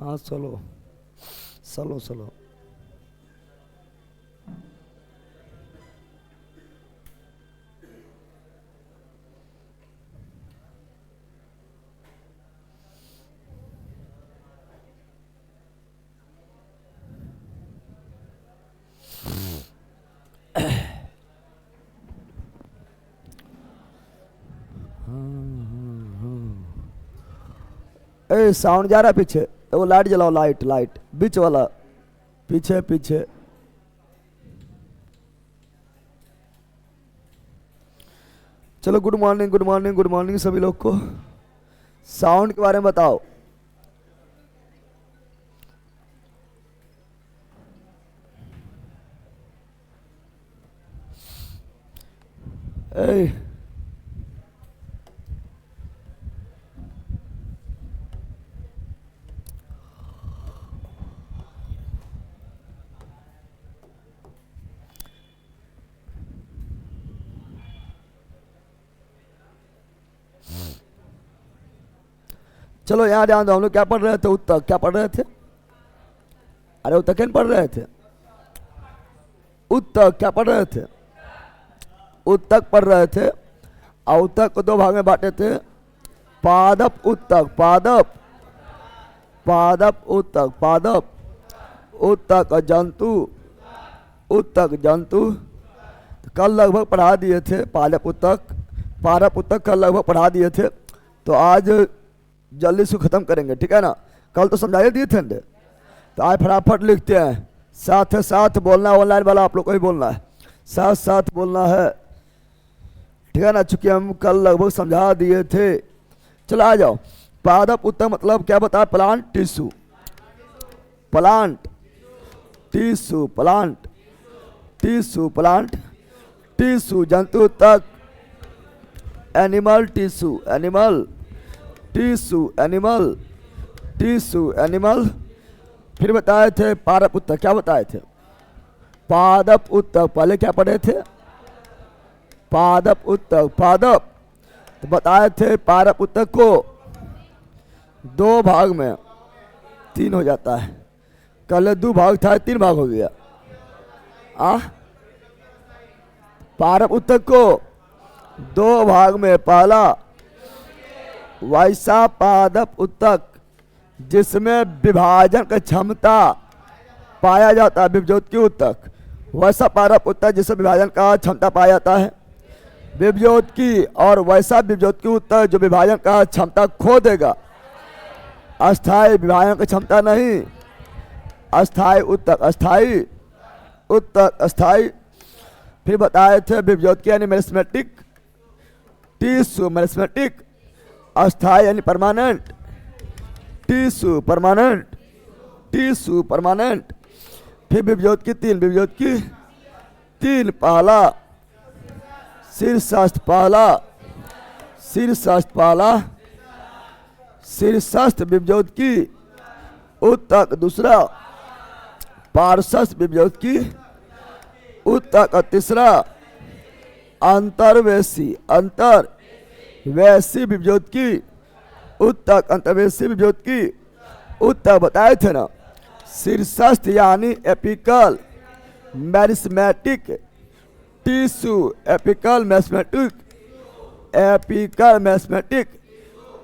हाँ slow slow slow. ए sound जा रहा है पीछे, तो वो लाइट जलाओ, लाइट लाइट बीच वाला, पीछे पीछे। चलो good morning good morning good morning सभी लोग को। साउंड के बारे में बताओ। ए चलो यहाँ ध्यान दो, हम लोग क्या पढ़ रहे थे? उत्तक। क्या पढ़ रहे थे? अरे उत्तक नहीं पढ़ रहे थे? उत्तक क्या पढ़ रहे थे? उत्तक पढ़ रहे थे। और उत्तक को दो भाग में बांटे थे, पादप उत्तक। पादप पादप उत्तक। पादप उत्तक जंतु। उत्तक जंतु कल लगभग पढ़ा दिए थे। पादप उत्तक पादप उत्तक कल लगभग पढ़ा दिए थे, तो आज जल्दी से खत्म करेंगे, ठीक है ना? कल तो समझाए दिए थे ना, तो आज फटाफट लिखते हैं। साथ साथ बोलना, ऑनलाइन वाला आप लोग को ही बोलना है, साथ साथ बोलना है, ठीक है ना? चूंकि हम कल लगभग समझा दिए थे। चलो आ जाओ। पादप उत्तक मतलब क्या बताया? Plant tissue. Plant tissue. Plant tissue. Plant tissue. जंतु उत्तक animal tissue. Animal tissue. Animal tissue. Animal. फिर बताए थे पादप उत्तक। क्या बताए थे? पादप उत्तक पहले क्या पढ़े थे? पादप उत्तक। पादप तो बताए थे पादप उत्तक को दो भाग में तीन हो जाता है। कल दो भाग था, तीन भाग हो गया। पादप उत्तक को दो भाग में, पहला वैसा पादप उत्तक जिसमें विभाजन की क्षमता पाया जाता है, विभज्योतकी उत्तक। वैसा पादप उत्तक जिसमें विभाजन का क्षमता पाया जाता है, विभज्योतकी। और वैसा विभज्योतकी उत्तक जो विभाजन का क्षमता खो देगा, अस्थायी विभाजन की क्षमता नहीं, अस्थायी उत्तक। अस्थायी उत्तक अस्थायी। फिर बताए थे विभज्योतकी यानी मेरिस्मेटिक टिश्यू। मेरिस्मेटिक अस्थायी यानी permanent tissue. Permanent tissue. Permanent. फिर विभज्योतकी तीन। विभज्योतकी तीन, पहला शीर्षस्थ। पहला शीर्षस्थ। पहला शीर्षस्थ विभज्योतकी उत्तक। दूसरा पार्श्वस्थ विभज्योतकी उत्तक। और तीसरा अंतर्वेशी। अंतर्वेशी विभज्योतकी उत्तक। अंतर्वेशी विभज्योतकी उत्तक बताए थे ना। शीर्षस्थ यानी apical meristematic tissue. Apical meristematic apical meristematic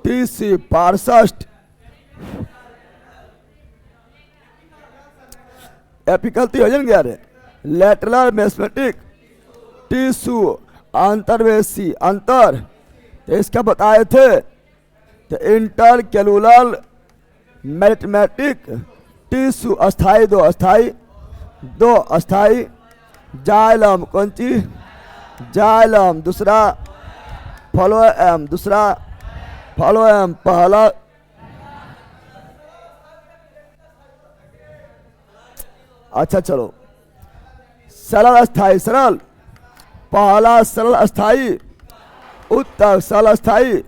tissue. पार्श्वस्थ एपिकल तो हो गया रे। Lateral meristematic tissue. अंतर्वेशी अंतर। तो इसका बताए थे तो इंटर कैलुलर मेरिस्मेटिक टिश्यू। अस्थाई दो। अस्थाई दो। अस्थाई जाइलम। कौन चीज? जाइलम। दूसरा फ्लोएम। दूसरा फ्लोएम। पहला अच्छा चलो, सरल अस्थाई। सरल पहला सरल अस्थाई उत्तक। सरल अस्थाई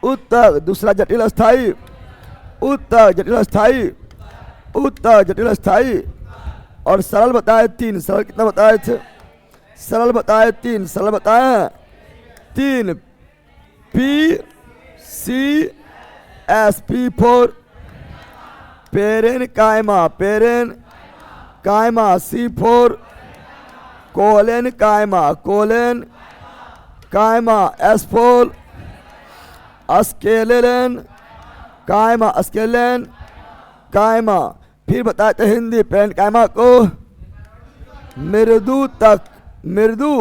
उत्तक। दूसरा जटिल अस्थाई उत्तक। जटिल अस्थाई उत्तक। जटिल अस्थाई। और सरल बताए तीन। सरल कितना बताए थे? सरल बताए तीन। सरल बताए तीन। P C S. P for parenchyma, Peren कायमा, C4 कोलेन कायमा, कोलेन कायमा, S4 अस्केलेन कायमा, अस्केलेन कायमा। फिर बताते हिंदी पेरेन कायमा को मृदु तक, मृदु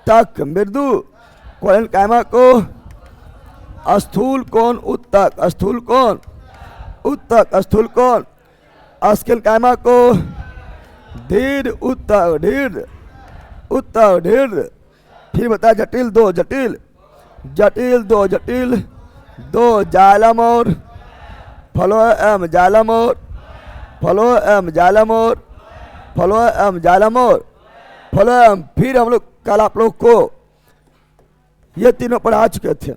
तक, मृदु कोलेन कायमा को स्थूल कोण उत्तक, स्थूल कोण उत्तक, स्थूल कोण अस्केल कायमा को दीर्घ उत्तक, दीर्घ उत्तक, दीर्घ। फिर बता जटिल दो, जटिल, जटिल दो, जटिल दो जालम और फलो एम जालम और फलो एम जालम और फलो एम जालम और फलो एम। फिर हम लोग कल आप लोग को ये तीनों पढ़ा चुके थे,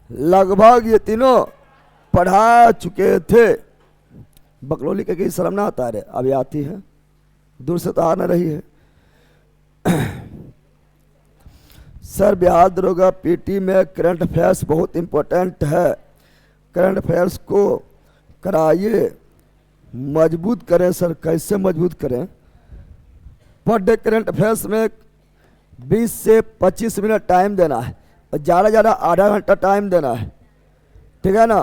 लगभग ये तीनों पढ़ा चुके थे। बकलोली के शर्म ना आता है, अभी आती है, दूर से तो आ ना रही है। सर बिहार दरोगा पीटी में करंट अफेयर्स बहुत इम्पोर्टेंट है, करंट अफेयर्स को कराइए, मजबूत करें। सर कैसे मजबूत करें? पर डे करंट अफेयर्स में 20 से 25 मिनट टाइम देना है, ज़्यादा ज़्यादा आधा घंटा टाइम देना है, ठीक है ना।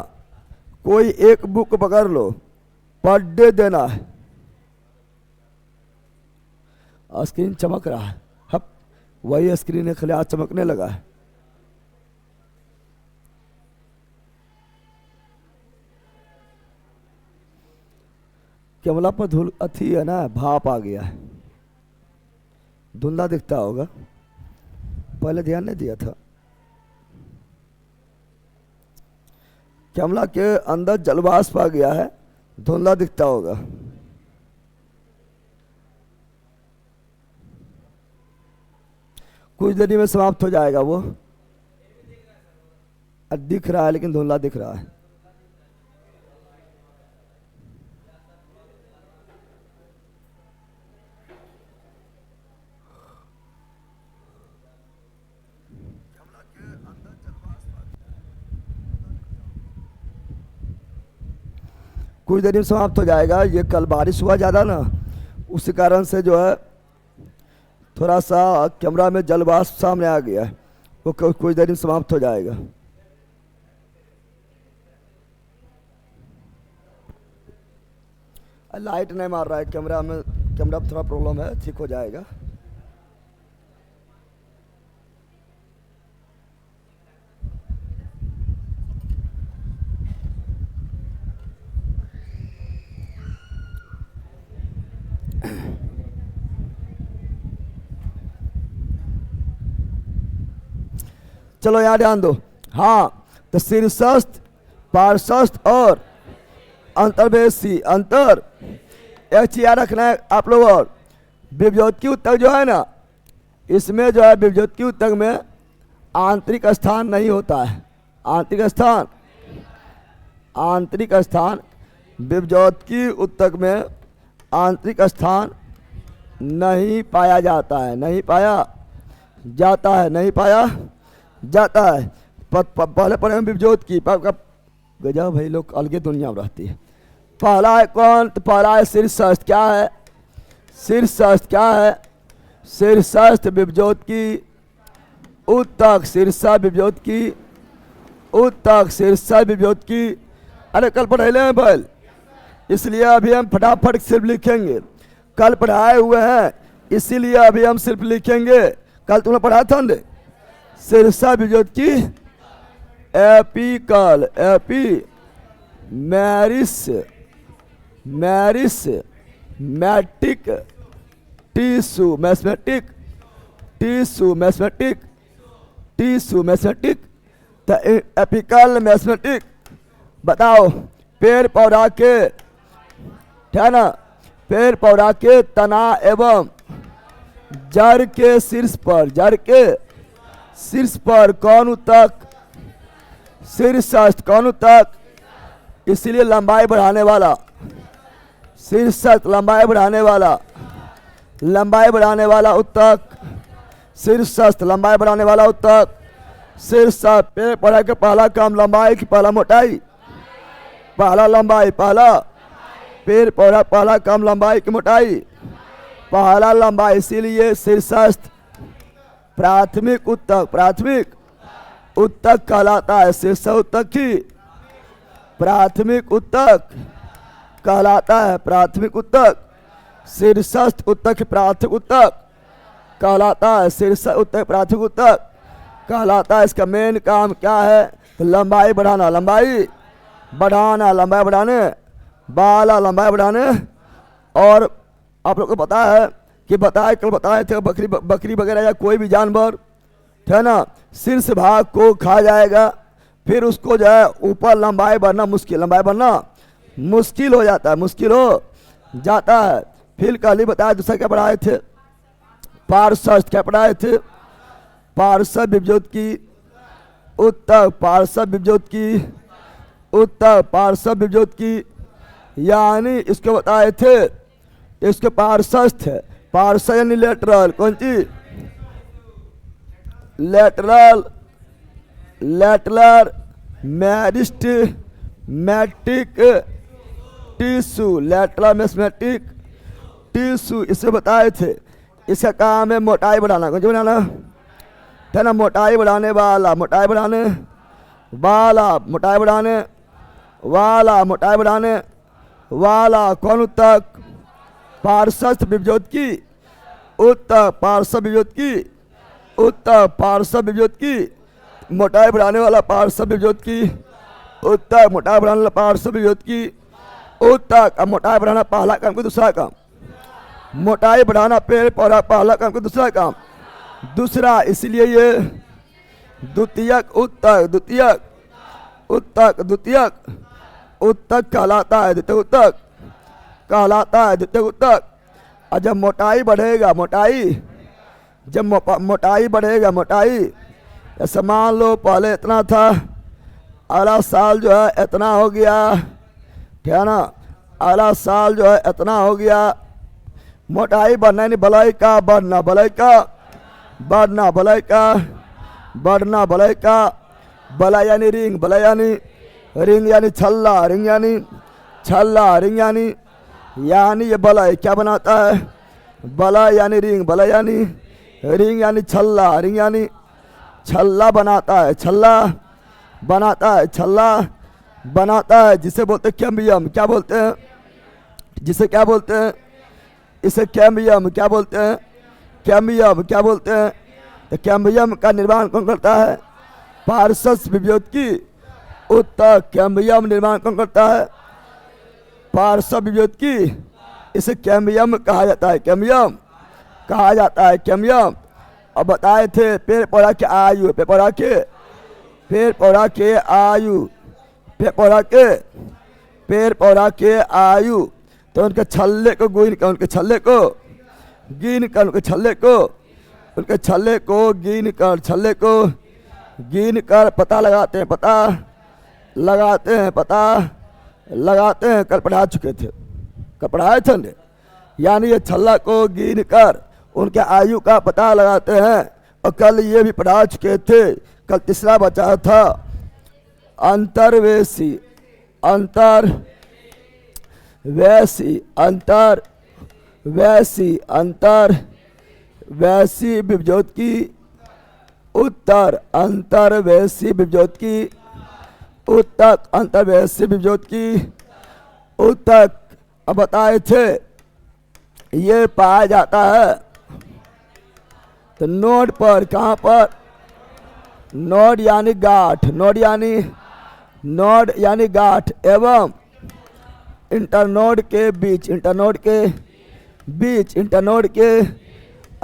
कोई एक बुक पकड़ लो, पर डे देना है। स्क्रीन चमक रहा है, हप वही स्क्रीन है, खाली आज चमकने लगा है। कैमरा पर धूल अथी है ना, भाप आ गया है, धुंधला दिखता होगा, पहले ध्यान नहीं दिया था। कैमरा के अंदर जलवाष्प आ गया है, धुंधला दिखता होगा। कुछ देरी में समाप्त हो जाएगा वो, दिख रहा है लेकिन धुंधला दिख रहा है। कुछ देर में समाप्त हो जाएगा। ये कल बारिश हुआ ज़्यादा ना, उस कारण से जो है थोड़ा सा कैमरा में जलवाष्प सामने आ गया है, वो कुछ देर में समाप्त हो जाएगा। लाइट नहीं मार रहा है कैमरा में, कैमरा में थोड़ा प्रॉब्लम है, ठीक हो जाएगा। चलो यहाँ ध्यान दो। हाँ, तो शीर्षस्थ, पार्श्वस्थ और अंतर्वेशी, अंतर एक चीज याद रखना है आप लोग। और विभज्योति उत्तक जो है ना, इसमें जो है विभज्योति उत्तक में आंतरिक स्थान नहीं होता है। आंतरिक स्थान, आंतरिक स्थान विभज्योति उत्तक में आंतरिक स्थान नहीं पाया जाता है, नहीं पाया जाता है, नहीं पाया जाता है। पहले पढ़े हम विभज्योति की, गजब भाई, लोग अलगे दुनिया में रहती है। पहला है कौन? तो पहला है शीर्षस्थ। क्या है शीर्षस्थ? क्या है शीर्षस्थ? विभज्योति उत्तक, शीर्षा विभज्योति उत्तक, शीर्षा विभज्योति। अरे कल पढ़े हैं बैल, इसलिए अभी हम फटाफट सिर्फ लिखेंगे। कल पढ़ाए हुए हैं इसीलिए अभी हम सिर्फ लिखेंगे। कल तुमने पढ़ा था ना शीर्षा विभज्योति एपिकल, एपी मैरिस, meristematic tissue, meristematic tissue, meristematic tissue, meristematic. तो एपिकल मैस्मेटिक बताओ, पेड़ पौधा के, है ना, पेड़ पौधा के तना एवं जड़ के शीर्ष पर, जड़ के शीर्ष पर कौन उत्तक? शीर्षस्थ। कौन उत्तक? इसलिए लंबाई बढ़ाने वाला, शीर्षस्थ लंबाई बढ़ाने वाला, लंबाई बढ़ाने वाला उत्तक, शीर्षस्थ लंबाई बढ़ाने वाला उत्तक। शीर्षस्थ पेड़ पौधा के पहला काम लंबाई की, पहला मोटाई, पहला लंबाई, पहला पेड़ पौधा पहला कम लंबाई की मोटाई, पहला लंबाई, इसीलिए शीर्षस्थ प्राथमिक उत्तक कहलाता है। शीर्ष उत्तक ही प्राथमिक उत्तक कहलाता है। प्राथमिक उत्तक शीर्षस्थ उत्तक प्राथमिक उत्तक कहलाता है। शीर्ष उत्तक प्राथमिक उत्तक कहलाता है। इसका मेन काम क्या है? लंबाई बढ़ाना, लंबाई बढ़ाने, बाला लंबाई बढ़ाने। और आप लोग को पता है कि कल बताए थे बकरी वगैरह या कोई भी जानवर है ना, शीर्ष भाग को खा जाएगा, फिर उसको जो है ऊपर लंबाई बढ़ना मुश्किल हो जाता है, फिर कल ही बताया। दूसरा क्या पढ़ाए थे? पार्श्वस्थ। क्या पढ़ाए थे? पार्श्व विभज्योत की उत्तक, पार्श्व विभज्योत की, यानी इसको बताए थे, इसके पार्श्वस्थ है। पार्श्व यानी लेटरल, कौन चीज? लेटरल मैटिक टिश्यू, लेटरल मैटिक टिश्यू, इसे बताए थे। इसका काम है मोटाई बढ़ाना, कौन सी बढ़ाना है ना? मोटाई बढ़ाने वाला, मोटाई बढ़ाने वाला कौन उत्तक? पार्श्वस्थ विभज्योत की उत्तक, पार्श्व विभज्योत की उत्तक, पार्श्व विभज्योत की मोटाई बढ़ाने वाला, पार्श्व विभज्योत की उत्तक, मोटाई बढ़ाने वाला पार्श्व विभज्योत की उत्तक। अब मोटाई बढ़ाना पहला काम को दूसरा काम, मोटाई बढ़ाना पेड़ पौधा पहला काम को दूसरा काम, दूसरा, इसलिए ये द्वितीयक उत्तक कहलाता है। द्वितीयक उत्तक कहलाता है। द्वितीयक उत्तक। और जब मोटाई बढ़ेगा, जब मोटाई बढ़ेगा, जैसे मान लो पहले इतना था, अगला साल जो है इतना हो गया, ठीक है ना, अगला साल जो है इतना हो गया। मोटाई बढ़ना नहीं, बलाई का बढ़ना, बला यानी रिंग, यानी छल्ला, यानी ये बलाई क्या बनाता है? बला यानी रिंग, यानी छल्ला बनाता है, जिसे बोलते हैं कैम्बियम। क्या बोलते हैं? जिसे क्या बोलते हैं? इसे कैम्बियम क्या बोलते हैं? तो कैम्बियम का निर्माण कौन करता है? पार्श्वस्थ विभज्योत की उत्तक। कैम्बियम निर्माण कौन करता है? पार्श्व विभज्योत की। इसे कैम्बियम कहा जाता है, कैम्बियम। अब बताए थे पेड़ पौधा की आयु, पेड़ पौधा के आयु, तो उनके छल्ले को गिन कर पता लगाते हैं। कल पढ़ा चुके थे, पढ़ाए थे ने, यानी ये छल्ला को गिन कर उनके आयु का पता लगाते हैं। और कल ये भी पढ़ा चुके थे। कल तीसरा बचा था अंतर्वैसी विभज्योत की उत्तर, अंतर्वैसी विभज्योत की उत्तक। अब बताए थे ये पाया जाता है तो नोड पर, कहाँ पर? नोड यानी गांठ, एवं इंटरनोड के बीच,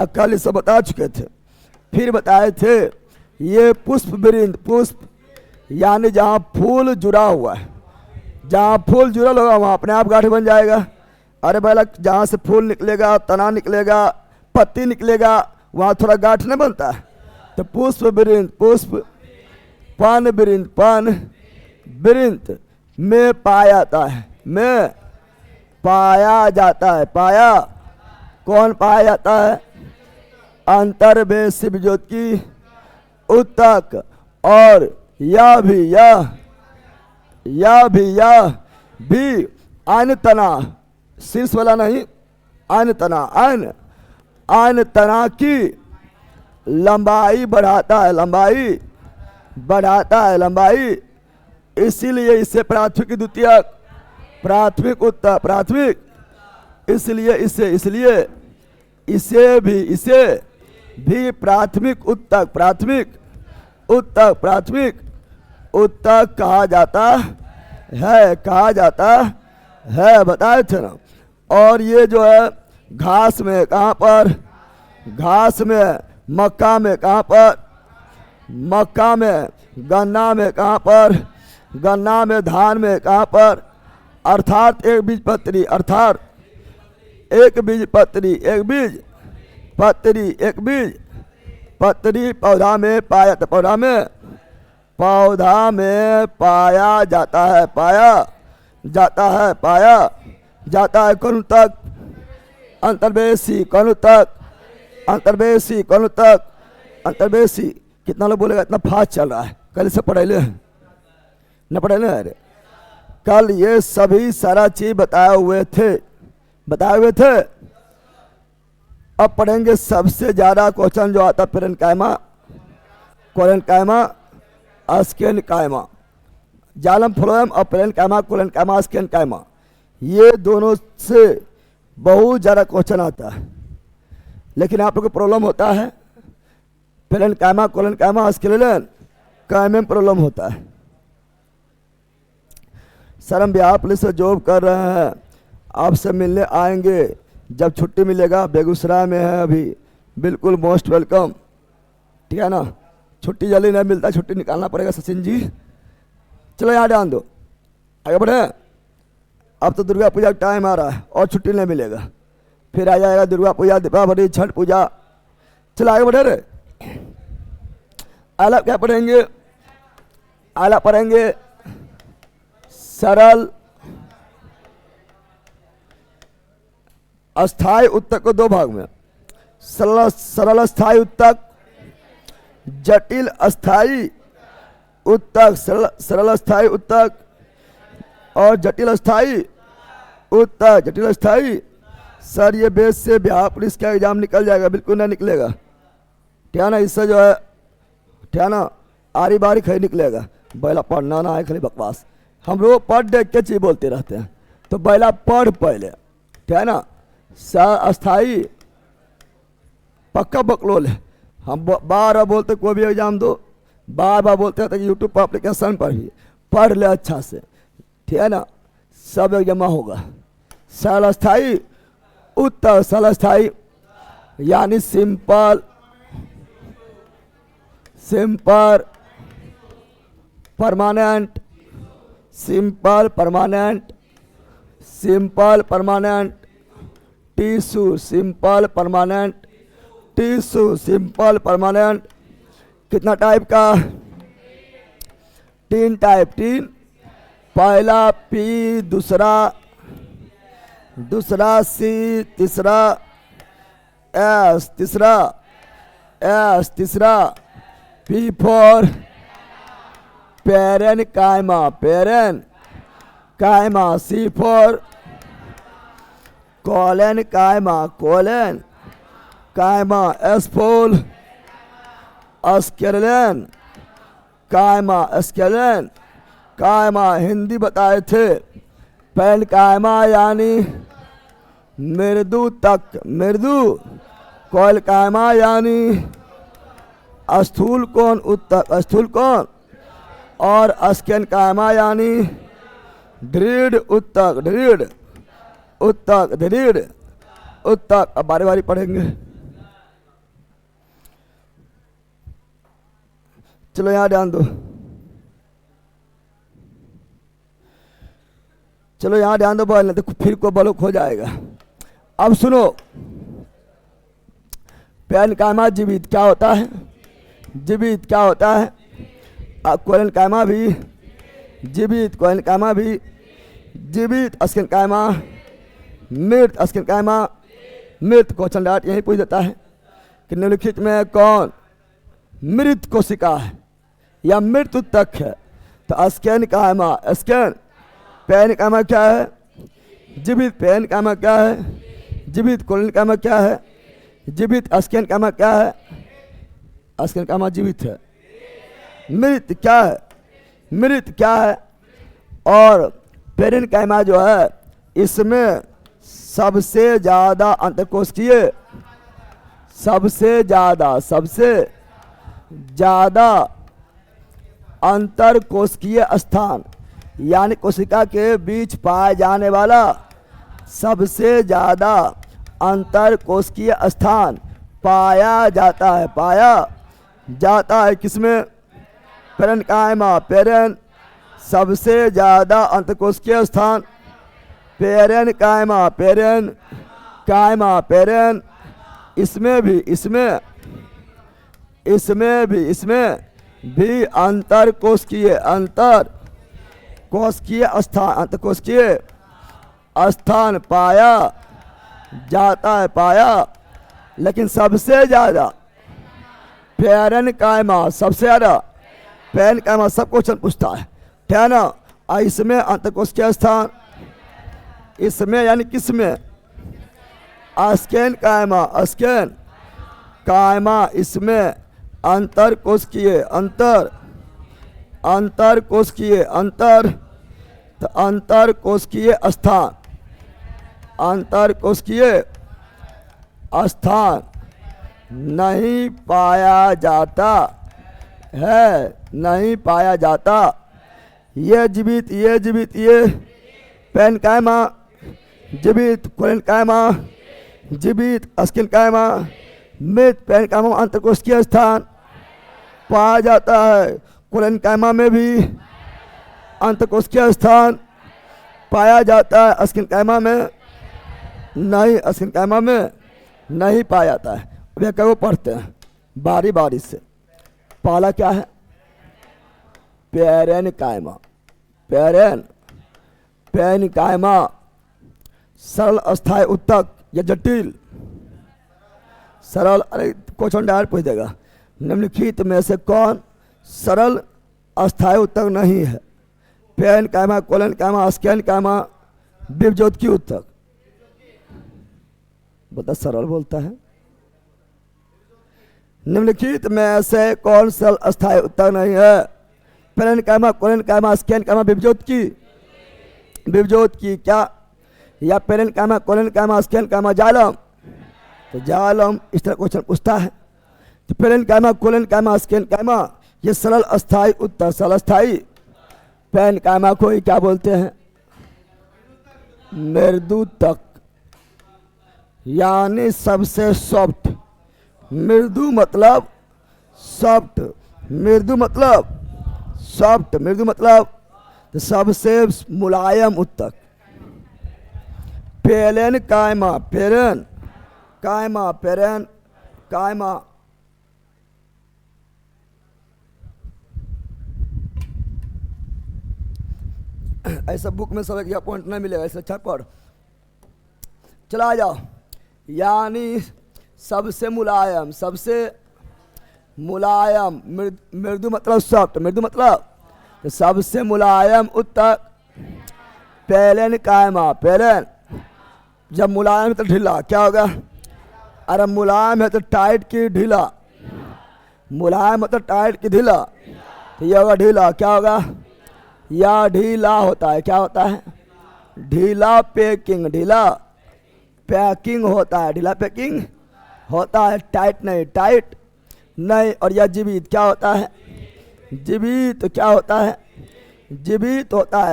कल इसे बता चुके थे। फिर बताए थे ये पुष्प यानी जहाँ फूल जुड़ा हुआ है, वहाँ अपने आप गांठ बन जाएगा। अरे भाई, जहाँ से फूल निकलेगा, तना निकलेगा, पत्ती निकलेगा, वहाँ थोड़ा गांठ नहीं बनता है। तो पुष्प पन बिरिंत में पाया जाता है, कौन पाया जाता है? अंतर्वैसी विभज्योत की उत्तक। और यह भी अन्य तना शीर्ष वाला नहीं, अन तना, अन तना की लंबाई बढ़ाता है, लंबाई बढ़ाता है, लंबाई। इसीलिए इसे प्राथमिक द्वितीयक, प्राथमिक उत्तक, प्राथमिक, इसलिए इसे भी प्राथमिक उत्तक, प्राथमिक उत्तक, प्राथमिक उत्तक कहा जाता है, कहा जाता है, बताए थे ना। और ये जो है घास में कहाँ पर, घास में, मक्का में कहाँ पर, मक्का में, गन्ना में कहाँ पर, गन्ना में, धान में कहाँ पर, अर्थात एक बीज पत्री, अर्थात एक बीज पत्री, एक बीज पत्री, एक बीज पत्री पौधा में पाया, पौधा में, पौधा में पाया जाता है, पाया जाता है, पाया जाता है। कौन तक, अंतर्वेशी, कौन तक, अंतर्वेशी, कौन तक, अंतर्वेशी। कितना लोग बोलेगा इतना फास्ट चल रहा है, कल से पढ़े ले न पढ़े ले, अरे कल ये सभी सारा चीज बताए हुए थे, बताए हुए थे। अब पढ़ेंगे सबसे ज्यादा क्वेश्चन जो आता पेरेन्काइमा, कोलेन्काइमा, अस्केन्काइमा, जालम फ्लोएम और पेरेन्काइमा, कोलेन्काइमा, अस्केन्काइमा, ये दोनों से बहुत ज़्यादा क्वेश्चन आता है। लेकिन आप लोग को प्रॉब्लम होता है पेरेन्काइमा, कोलेन्काइमा, अस्केन्काइमा में प्रॉब्लम होता है। सर हम बिहार पुलिस से जॉब कर रहे हैं, आपसे मिलने आएंगे जब छुट्टी मिलेगा, बेगूसराय में है अभी, बिल्कुल मोस्ट वेलकम, ठीक है ना। छुट्टी जल्दी नहीं मिलता, छुट्टी निकालना पड़ेगा सचिन जी। चलो यहाँ ध्यान दो, आगे बढ़े। अब तो दुर्गा पूजा का टाइम आ रहा है और छुट्टी नहीं मिलेगा, फिर आ जाएगा दुर्गा पूजा, दीपावली, छठ पूजा। चलो आगे बढ़े रे। आला क्या पढ़ेंगे, आला पढ़ेंगे सरल अस्थाई उत्तक को दो भाग में, सरल अस्थाई उत्तक, जटिल अस्थाई उत्तक, सरल अस्थाई उत्तक और जटिल अस्थाई उत्तक, जटिल अस्थाई। सर ये बेस से बिहार पुलिस का एग्जाम निकल जाएगा, बिल्कुल नहीं निकलेगा, ठीक है ना। इससे जो है ठीक है ना, आरी बारी खरी निकलेगा। बैला पढ़ना ना है, खाली बकवास। हम लोग पढ़ देख के चीज बोलते रहते हैं, तो बैला पढ़ पहले, ठीक है ना। अस्थाई पक्का बकलोल है, हम बार बार बोलते कोई भी एग्जाम दो, बार बार बोलते हैं तो यूट्यूब पर एप्लीकेशन पर भी पढ़ ले अच्छा से, ठीक है ना, सब एक जमा होगा। सरल अस्थाई उत्तर, सरल अस्थाई यानी simple, simple permanent, simple permanent, simple permanent tissue, simple permanent tissue, simple permanent. कितना टाइप का, 3 टाइप, 3। पहला पी, दूसरा सी, तीसरा एस, तीसरा P for parenchyma, parenchyma, C for collenchyma, collenchyma, S for sclerenchyma, sclerenchyma. Hindi बताए थे, पेरेन्काइमा यानी मृदु तक, मृदु, कोलेन्काइमा यानी स्थूल कोण उत्तक, स्थूल कोण, और अस्केन्काइमा यानी दृढ़ उत्तक, दृढ़ उत्तक, दृढ़ उत्तक। अब बारी बारी पढ़ेंगे। चलो यहाँ ध्यान दो, चलो यहाँ ध्यान दो, बोलने तो फिर को बलोक हो जाएगा। अब सुनो, पेरेन्काइमा जीवित क्या होता है, जीवित क्या होता है, कोलेन्काइमा भी जीवित, कोलेन्काइमा भी जीवित, अस्केन्काइमा मृत, अस्केन्काइमा मृत। क्वेश्चन डाट यही पूछ देता है कि निम्नलिखित में कौन मृत कोशिका है या मृत उत्तक है। तो अस्केन्काइमा, अस्केन, पेरेन्काइमा क्या है, जीवित पेन कामा क्या है? जीवित कोलन कामा क्या है? जीवित अस्केन कामा क्या है? अस्केन कामा जीवित है। मृत क्या है? मृत क्या है? और पेरिन कामा जो है इसमें सबसे ज्यादा अंतकोष्ठीय, सबसे ज्यादा अंतरकोशिकीय स्थान यानी कोशिका के बीच पाया जाने वाला सबसे ज्यादा अंतरकोशिकीय स्थान पाया जाता है किसमें? पेरेन्काइमा। पेरेन सबसे ज्यादा अंतरकोशिकीय स्थान पेरेन्काइमा। पेरेन इसमें भी अंतरकोशिकीय स्थान पाया जाता है। लेकिन सबसे ज्यादा पेरेन्काइमा, सबसे ज्यादा पेरेन्काइमा सब क्वेश्चन पूछता है ना? इसमें अंतरकोशिकीय स्थान, इसमें यानी किसमें? अस्केन कायमा इसमें अंतरकोशिकीय स्थान नहीं पाया जाता है। ये जीवित ये पेरेन्काइमा, जीवित कोलेन्काइमा, जीवित अस्केन्काइमा, मृत पेरेन्काइमा अंतरकोशिकीय स्थान पाया जाता है। कोलेन्काइमा में भी अंतरकोशिकीय स्थान पाया जाता है, अस्केन्काइमा में नहीं पाया जाता है। वे क्या पढ़ते हैं बारी बारी से। पहला क्या है? पेरेन्काइमा। पेरेन्काइमा सरल, अस्थायी, उत्तक या जटिल? सरल। अरे क्वेश्चन डायरेक्ट पूछ देगा, निम्नलिखित में से कौन सरल, अस्थायी, उत्तक नहीं है? पेरेन्काइमा, कोलेन्काइमा, अस्केन्काइमा, विभज्योतिकीय उत्तक। बता सरल बोलता है। निम्नलिखित में से कौन सरल, अस्थायी, उत्तक नहीं है? पेरेन्काइमा, कोलेन्काइमा, अस्केन्काइमा, विभज्योतिकीय क्या? या पेरेन्काइमा, कोलेन्काइमा, अस्केन्काइमा, जाइलम? तो जाइलम इस तरह क्वेश्चन पूछता है। तो पेरेन्काइमा, कोलेन्काइमा, अस्केन्काइमा ये सरल, अस्थायी, उत्तर। सरल, अस्थायी। पेरेन्काइमा को ही क्या बोलते हैं? मृदुतक यानी सबसे सॉफ्ट। मृदु मतलब सॉफ्ट, मृदु मतलब तो सबसे मुलायम उत्तक। पेरेन्काइमा, पेरेन्काइमा ऐसा बुक में सब एक पॉइंट नहीं मिलेगा, ऐसे अच्छा पढ़। चला जाओ। यानी सबसे मुलायम, मृदु मतलब सॉफ्ट, मृदु मतलब तो सबसे मुलायम उत्तक पेरेन्काइमा। पेरेन जब मुलायम है तो ढीला, क्या होगा? अरे मुलायम है तो टाइट की ढीला, मुलायम है तो टाइट की ढीला, तो ये होगा ढीला। क्या होगा? या ढीला होता है। क्या होता है? ढीला पैकिंग, ढीला पैकिंग होता है, ढीला पैकिंग होता है, टाइट नहीं। और यह जीवित क्या होता है? जीवित क्या होता है? जीवित होता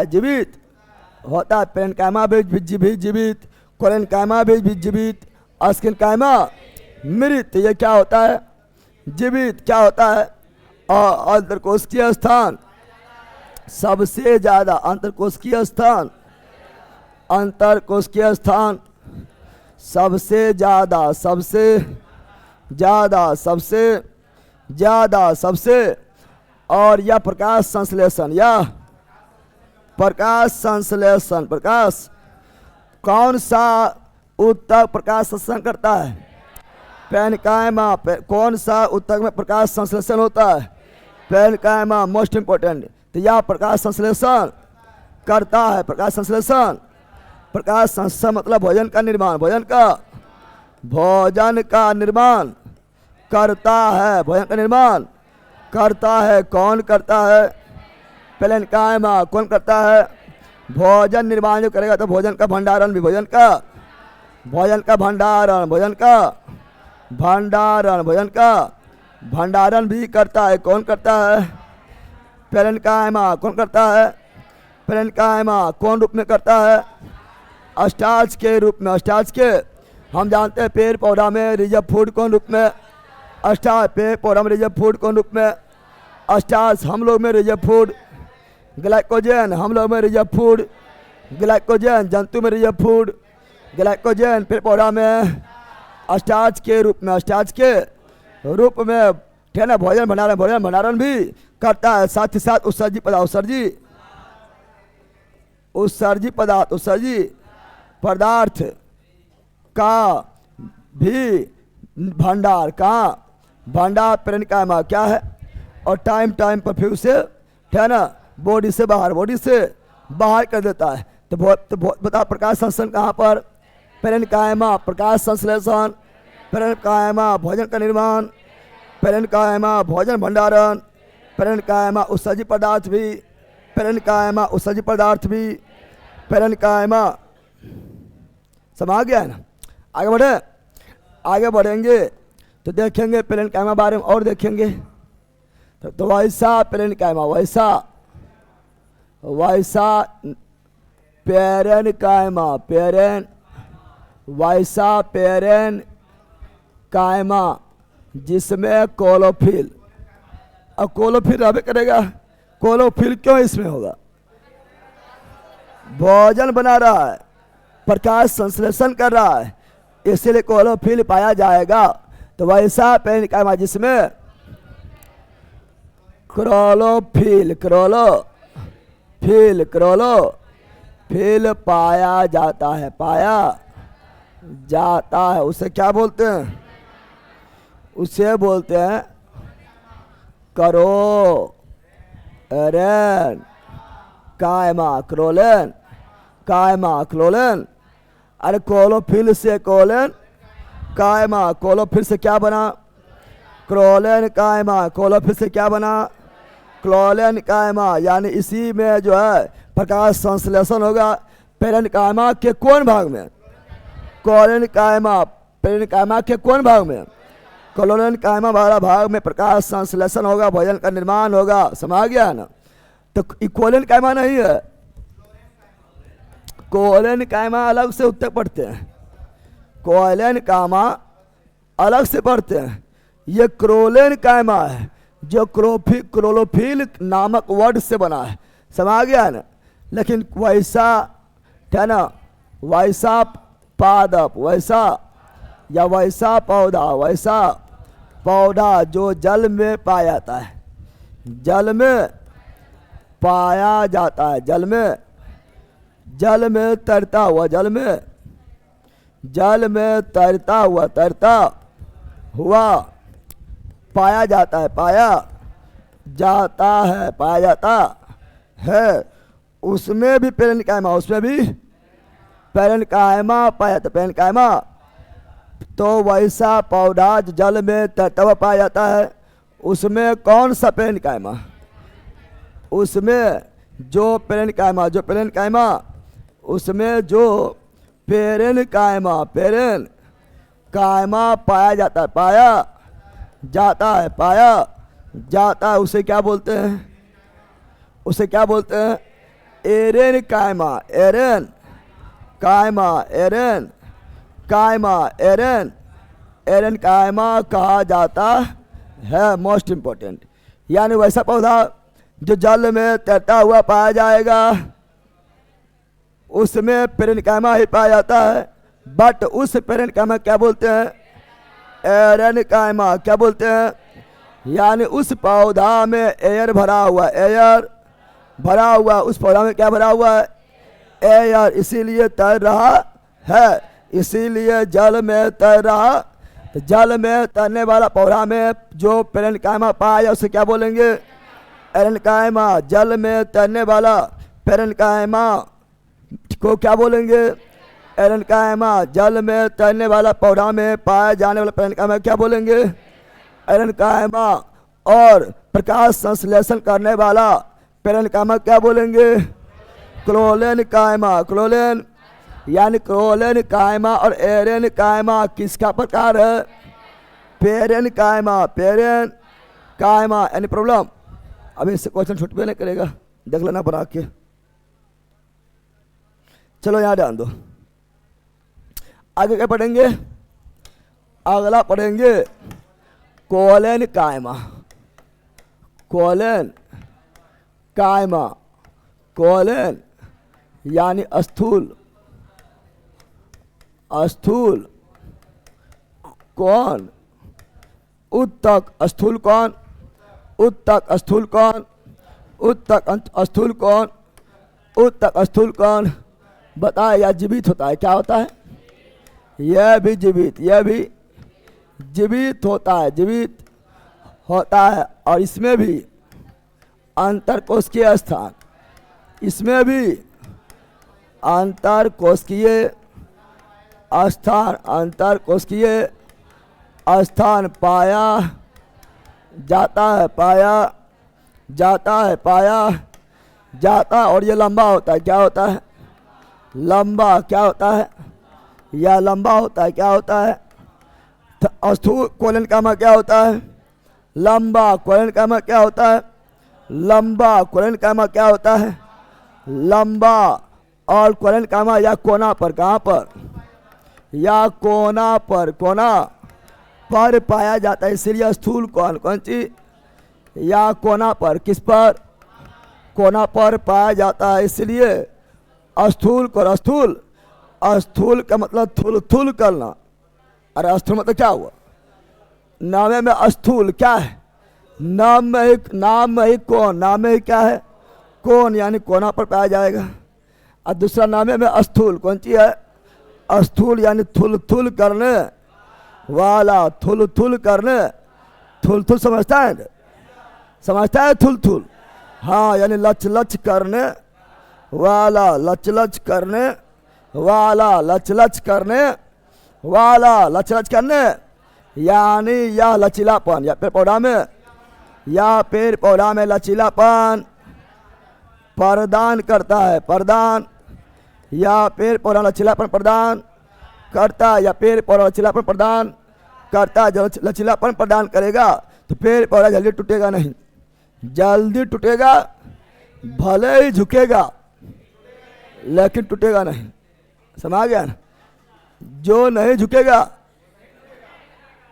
है। पेरेन्काइमा भी जीवित, कोलेन्काइमा भी जीवित, अस्केन्काइमा मृत। ये क्या होता है? जीवित। क्या होता है? और अंतरकोशिकीय स्थान सबसे ज्यादा, अंतरकोशिकीय स्थान सबसे ज्यादा। और यह प्रकाश संश्लेषण, प्रकाश कौन सा उत्तक प्रकाश संश्लेषण करता है? पेरेन्काइमा। कौन सा उत्तक में प्रकाश संश्लेषण होता है? पेरेन्काइमा। Most important. तो यह प्रकाश संश्लेषण करता है, प्रकाश संश्लेषण प्रकाश संश्लेषण मतलब भोजन का निर्माण, भोजन का निर्माण करता है, भोजन का निर्माण करता है। कौन करता है? पेरेन्काइमा। कौन करता है? भोजन निर्माण जो करेगा तो भोजन का भंडारण भी, भोजन का भंडारण भी करता है। कौन करता है? पेरेन्काइमा। कौन करता है? पेरेन्काइमा। कौन रूप में करता है? स्टार्च के रूप में। स्टार्च के हम जानते हैं पेड़ पौधा में रिजर्व फूड कौन रूप में? स्टार्च। पेड़ पौधा में रिजर्व फूड कौन रूप में? स्टार्च। हम लोग में रिजर्व फूड ग्लाइकोजन, हम लोग में रिजर्व फूड ग्लाइकोजन, जंतु में रिजर्व फूड ग्लाइकोजन, पेड़ पौधा में स्टार्च के रूप में, स्टार्च के रूप में ठहना भोजन भंडारण भी करता है। साथ ही साथ उत्सर्जी पदार्थ का भी भंडार पेरेन्काइमा क्या है? और टाइम पर फिर उसे है ना बॉडी से बाहर कर देता है। तो बता प्रकाश संश्लेषण कहाँ पर? पेरेन्काइमा। प्रकाश संश्लेषण, पेरेन्काइमा भोजन का निर्माण, पेरेन्काइमा भोजन भंडारण, पेरेन्काइमा उत्सर्जी पदार्थ भी, पेरेन्काइमा। समझ गया है ना? आगे बढ़ेंगे तो देखेंगे पेरेन्काइमा बारे में और देखेंगे। तो वैसा पेरेन्काइमा, वैसा पेरेन्काइमा जिसमें क्लोरोफिल, अब क्लोरोफिल रहबे करेगा। क्लोरोफिल क्यों इसमें होगा? भोजन बना रहा है, प्रकाश संश्लेषण कर रहा है, इसीलिए क्लोरोफिल पाया जाएगा। तो वैसा पेरेन्काइमा जिसमें क्लोरोफिल पाया जाता है, उसे क्या बोलते हैं? उसे बोलते हैं क्लोरेन। अरे क्लोरोफिल से क्लोरोफिल से क्या बना? क्लोरोफिल से क्या बना? क्लोरेन्काइमा। यानी इसी में जो है प्रकाश संश्लेषण होगा। पेरेन्काइमा के कौन भाग में? पेरेन्काइमा के कौन भाग में? क्लोरेन्काइमा वाला भाग में प्रकाश संश्लेषण होगा, भोजन का निर्माण होगा। समझ गया ना? तो क्लोरेन्काइमा नहीं है, क्लोरेन्काइमा अलग से उत्तर पढ़ते हैं, क्लोरेन्काइमा अलग से पढ़ते हैं। ये क्लोरेन्काइमा है जो क्लोरोफिल नामक वर्ड से बना है। समझ गया ना? लेकिन वैसा है ना, वैसा पादप, वैसा पौधा जो जल में पाया जाता है, जल में तैरता हुआ पाया जाता है, उसमें भी पेरेन्काइमा पाया जाता है। पेरेन्काइमा तो वैसा पौधा जो जल में तैरता हुआ पाया जाता है, उसमें कौन सा पेरेन्काइमा? उसमें जो पेरेन्काइमा पाया जाता है, उसे क्या बोलते हैं? एरेन्काइमा कहा जाता है। मोस्ट इंपॉर्टेंट, यानी वैसा पौधा जो जल में तैरता हुआ पाया जाएगा, उसमें पेरेन्काइमा ही पाया जाता है। बट उस पेरेन्काइमा क्या बोलते हैं? एरेन्काइमा। क्या बोलते हैं? यानी उस पौधा में एयर भरा हुआ, उस पौधा में क्या भरा हुआ है? एयर, इसीलिए तैर रहा है, इसीलिए जल में तैर रहा। तो जल में तैरने वाला पौधा में जो पेरेन्काइमा पाया उसे क्या बोलेंगे? एरेन्काइमा। जल में तैरने वाला पेरेन्काइमा को क्या बोलेंगे? एरेनकाइमा। जल में तैरने वाला पौधा में पाया जाने वाला पेरेन्काइमा क्या बोलेंगे? एरेनकाइमा। और प्रकाश संश्लेषण करने वाला पेरेन्काइमा क्या बोलेंगे? क्लोलेनकाइमा। क्लोलेन यानी क्लोलेनकाइमा और एरेनकाइमा किसका प्रकार है? पेरेन्काइमा। पेरेन्काइमा। Any problem? अभी इससे क्वेश्चन छूट भी नहीं करेगा, देख लेना बना के। चलो यहाँ ध्यान दो, आगे क्या पढ़ेंगे? अगला पढ़ेंगे कोलेनकाइमा। कोलेनकाइमा। कोलेन यानी स्थूल। स्थूल कौन? उत्तक। स्थूल कौन? उत्तक। स्थूल कौन? उत्तक। स्थूल कौन? उत्तक। स्थूल कौन? बताए। या जीवित होता है? क्या होता है? यह भी जीवित। यह भी जीवित होता है। जीवित होता है। और इसमें भी अंतरकोशिकीय स्थान। इसमें भी अंतरकोशिकीय स्थान। अंतरकोशिकीय स्थान पाया जाता है। पाया जाता है। पाया जाता है। और ये लंबा होता है। क्या होता है? लंबा। क्या होता है? यह लंबा होता है। क्या होता है? स्थूल कोलेनकाइमा क्या होता है? लंबा। कोलेनकाइमा क्या होता है? लंबा। कोलेनकाइमा क्या होता है? लंबा। और कोलेनकाइमा या कोना पर। कहाँ पर? या कोना पर। कोना पर पाया जाता है। इसलिए स्थूल कौन कौन सी? या कोना पर। किस पर? कोना पर पाया जाता है। इसलिए स्थूल को स्थूल। स्थूल का मतलब थुल थुल करना। अरे स्थूल मतलब क्या हुआ? नामे में स्थूल क्या है? नाम में ही कौन। नाम में ही क्या है? कौन यानी कोना पर पाया जाएगा। और दूसरा नामे में स्थूल कौन सी है? स्थूल यानी थुल थुल करने वाला। थुल थुल करने। थुल थुल समझता है? समझता है थुल थुल? हाँ, यानी लच लच करने वाला। लच लच करने वाला। लच लच करने वाला। लच लच करने यानी या लचीलापन। या पेड़ पौधा में, या पेड़ पौधा में लचीलापन प्रदान करता है। प्रदान। या पेड़ पौधा लचीलापन प्रदान करता है। या पेड़ पौधा लचीलापन प्रदान करता है। जब लचीलापन प्रदान करेगा तो पेड़ पौधा जल्दी टूटेगा नहीं। जल्दी टूटेगा, भले ही झुकेगा लेकिन टूटेगा नहीं। समझ गया ना? जो नहीं झुकेगा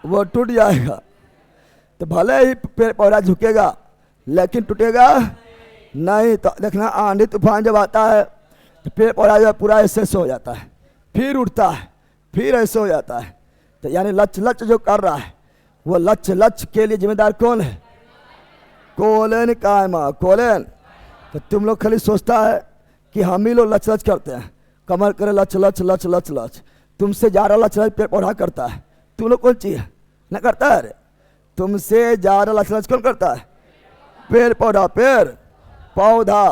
वो टूट जाएगा। तो भले ही पेड़ पौधा झुकेगा लेकिन टूटेगा नहीं। तो देखना, आंधी तूफान जब आता है तो पेड़ पौधा जो पूरा ऐसे हो जाता है, फिर उठता है, फिर ऐसे हो जाता है। तो यानी लच लच जो कर रहा है वो लच लच के लिए जिम्मेदार कौन है? कोलेनकाइमा। कोलेन। तो तुम लोग खाली सोचता है कि हम ही लोग लच लच करते हैं, कमर करे लच लच लच लच लच। तुमसे ज़्यादा लच लच पेड़ पौधा करता है। तुम लोग कौन चीज़ है ना करता है? अरे तुमसे ज़्यादा लच लच कौन करता है? पेड़ पौधा। पेड़ पौधा।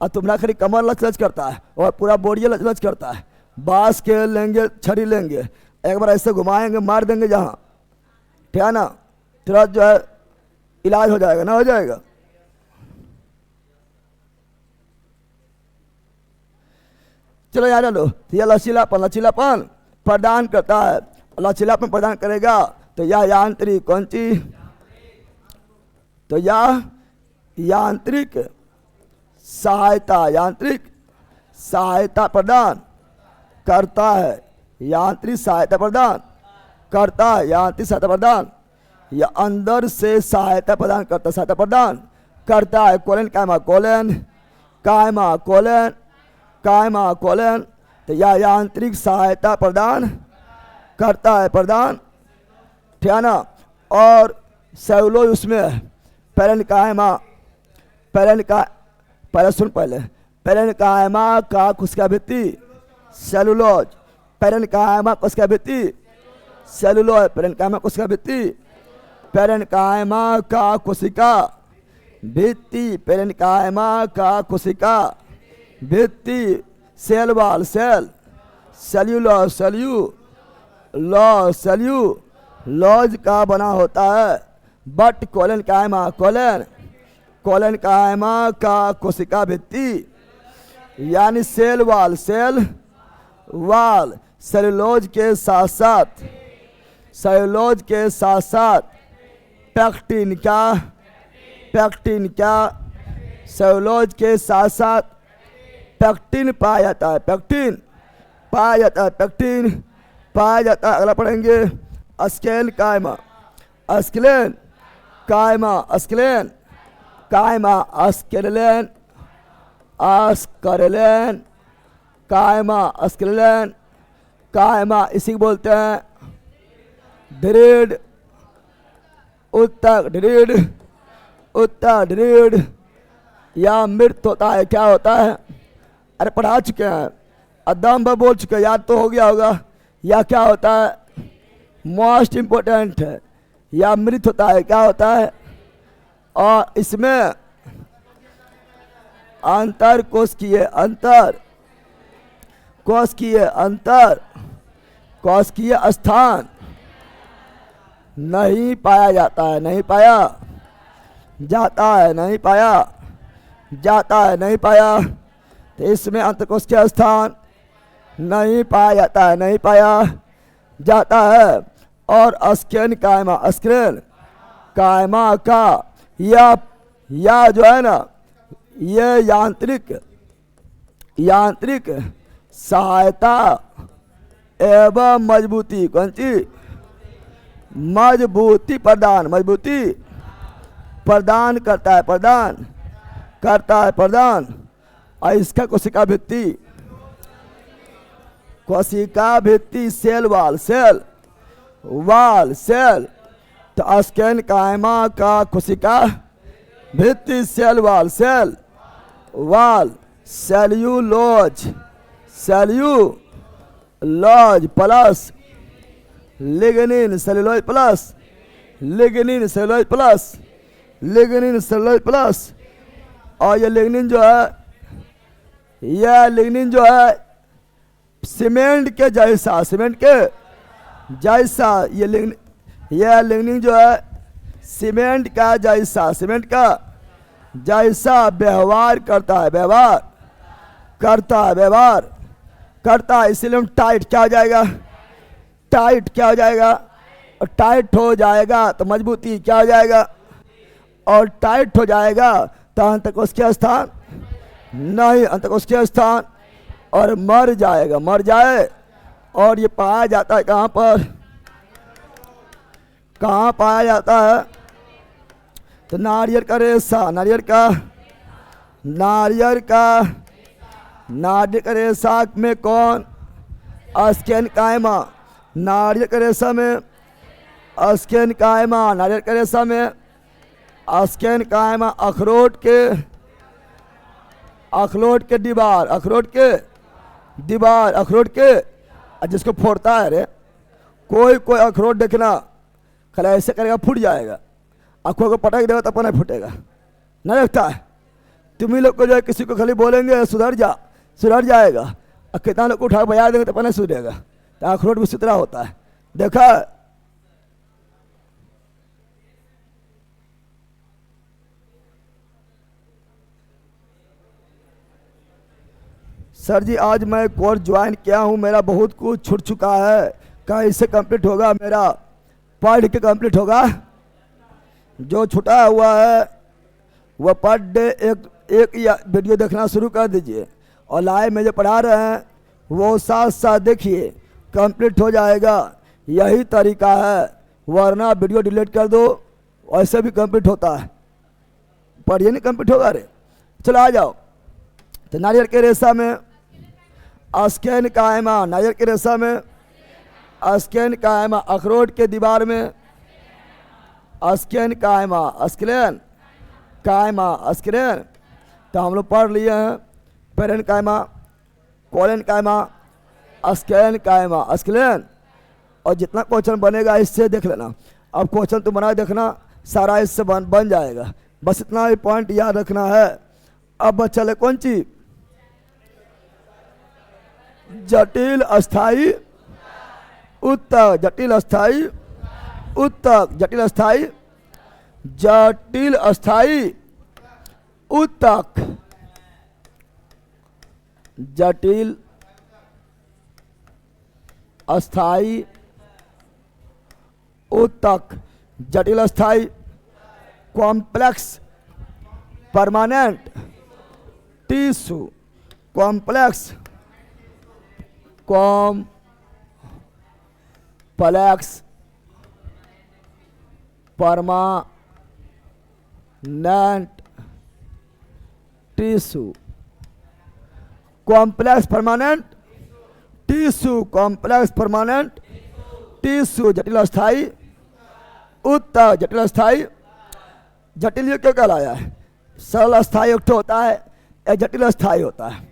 और तुम्हारा खाली कमर लच लच करता है और पूरा बॉडी लच लच करता है। बांस के लेंगे, छड़ी लेंगे, एक बार ऐसे घुमाएंगे, मार देंगे जहाँ, ठीक है ना, तुरंत जो है इलाज हो जाएगा ना? हो जाएगा। चलो यार लो, यह लचीलापन प्रदान करता है। लचीलापन प्रदान करेगा तो यह यांत्रिक कौन सी? तो यह यांत्रिक सहायता। यांत्रिक सहायता प्रदान करता है। यांत्रिक सहायता प्रदान करता है। यांत्रिक सहायता प्रदान या अंदर से सहायता प्रदान करता। सहायता प्रदान करता है। कोलेनकाइमा। कोलेनकाइमा। कोलेनकाइमा। कोलेन। तो यह यांत्रिक सहायता प्रदान करता है। प्रदान, ठीक है ना? और सेलुलोज उसमें है। पेरेन्काइमा। पहले सुन, पहले पेरेन्काइमा का कोशिका भित्ति सेलुलोज। पेरेन्काइमा कोशिका भित्ति सेलुलोज। पेरेन्काइमा कोशिका भित्ति। पेरेन्काइमा का कोशिका भित्ति। पेरेन्काइमा का कोशिका भित्ति सेल वाल सेल, सेल्यूलर सेल्यूलॉज का बना होता है। बट कोलन कायमा कोलन कायमा का कोशिका भित्ति यानी सेल वाल सेलुलोज के साथ पैक्टिन क्या सेलुलोज के साथ पैक्टिन पाया जाता है। पैक्टिन पाया जाता है। अगला पढ़ेंगे अस्केल कायमा अस्केलेन कायमा इसी को बोलते हैं दृढ़ उत्तर या मृत होता है। क्या होता है? अरे पढ़ा चुके हैं, अदम पर बोल चुके, याद तो हो गया होगा। या क्या होता है? मोस्ट इम्पोर्टेंट है, या मृत होता है। क्या होता है? और इसमें अंतर कोशिकीय स्थान नहीं पाया जाता है। नहीं पाया तो इसमें अंतकोशिकीय स्थान नहीं पाया जाता है। और अस्केन कायमा का या जो है ना, ये यांत्रिक सहायता एवं मजबूती प्रदान करता है। और इसका कोशिका भित्ति सेल तो अस्केन कायमा का कोशिका भित्ति cell wall cellulose plus lignin cellulose plus और ये लिग्निन जो है सीमेंट के जैसा ये लिग्निन जो है सीमेंट का जैसा व्यवहार करता है। इसलिए हम टाइट क्या हो जाएगा और टाइट हो जाएगा तो मजबूती क्या हो जाएगा, और टाइट हो जाएगा तो अंतकोशिकीय स्थान नहीं, अंतकोशिकीय स्थान और मर जाए। और ये पाया जाता है कहाँ पाया जाता है? तो नारियल का रेशा में कौन? अस्केन कायमा। नारियल का रेशा में अस्केन कायमा, नारियल का रेशा में अस्केन कायमा। अखरोट के दीवार जिसको फोड़ता है। रे कोई अखरोट देखना खला ऐसे करेगा फूट जाएगा, आँखों को पटक देगा तो अपना फूटेगा, नहीं लगता है? तुम्ही लोग को जो है किसी को खाली बोलेंगे सुधर जाएगा, और कितना लोग को उठा बजा देंगे तो अपना सुधरेगा। तो अखरोट भी सुधरा होता है, देखा? सर जी आज मैं कोर्स ज्वाइन किया हूँ, मेरा बहुत कुछ छूट चुका है, कैसे कंप्लीट होगा? मेरा पढ़ के कंप्लीट होगा। जो छुटा हुआ है वह पर डे एक वीडियो देखना शुरू कर दीजिए, और लाइव में जो पढ़ा रहे हैं वो साथ देखिए, कंप्लीट हो जाएगा। यही तरीका है, वरना वीडियो डिलीट कर दो, ऐसे भी कंप्लीट होता है। पढ़िए नहीं कंप्लीट होगा। रे चलो आ जाओ। तो नारियल के रेशा में अस्केन कायमा, नारियल के रेशा में अस्केन कायमा। अखरोट के दीवार में अस्केन कायमा, अस्केलेन तो हम लोग पढ़ लिए हैं पेरेन कायमा, कोलन कायमा, अस्केन कायमा, अस्केलेन। और जितना क्वेश्चन बनेगा इससे देख लेना। अब क्वेश्चन तुम बना देखना, सारा इससे बन जाएगा। बस इतना ही पॉइंट याद रखना है। अब चले कौन चीज? जटिल अस्थाई उत्तक, जटिल अस्थाई उत्तक, जटिल अस्थाई, जटिल अस्थाई उत्तक, जटिल अस्थाई उत्तक, जटिल अस्थाई, complex permanent tissue, complex complex permanent tissue, complex permanent tissue, complex permanent tissue, जटिल अस्थाई उत्तक, जटिल अस्थाई, जटिल ये क्या कहलाया है? सरल अस्थाई एक होता है, एक जटिल अस्थाई होता है।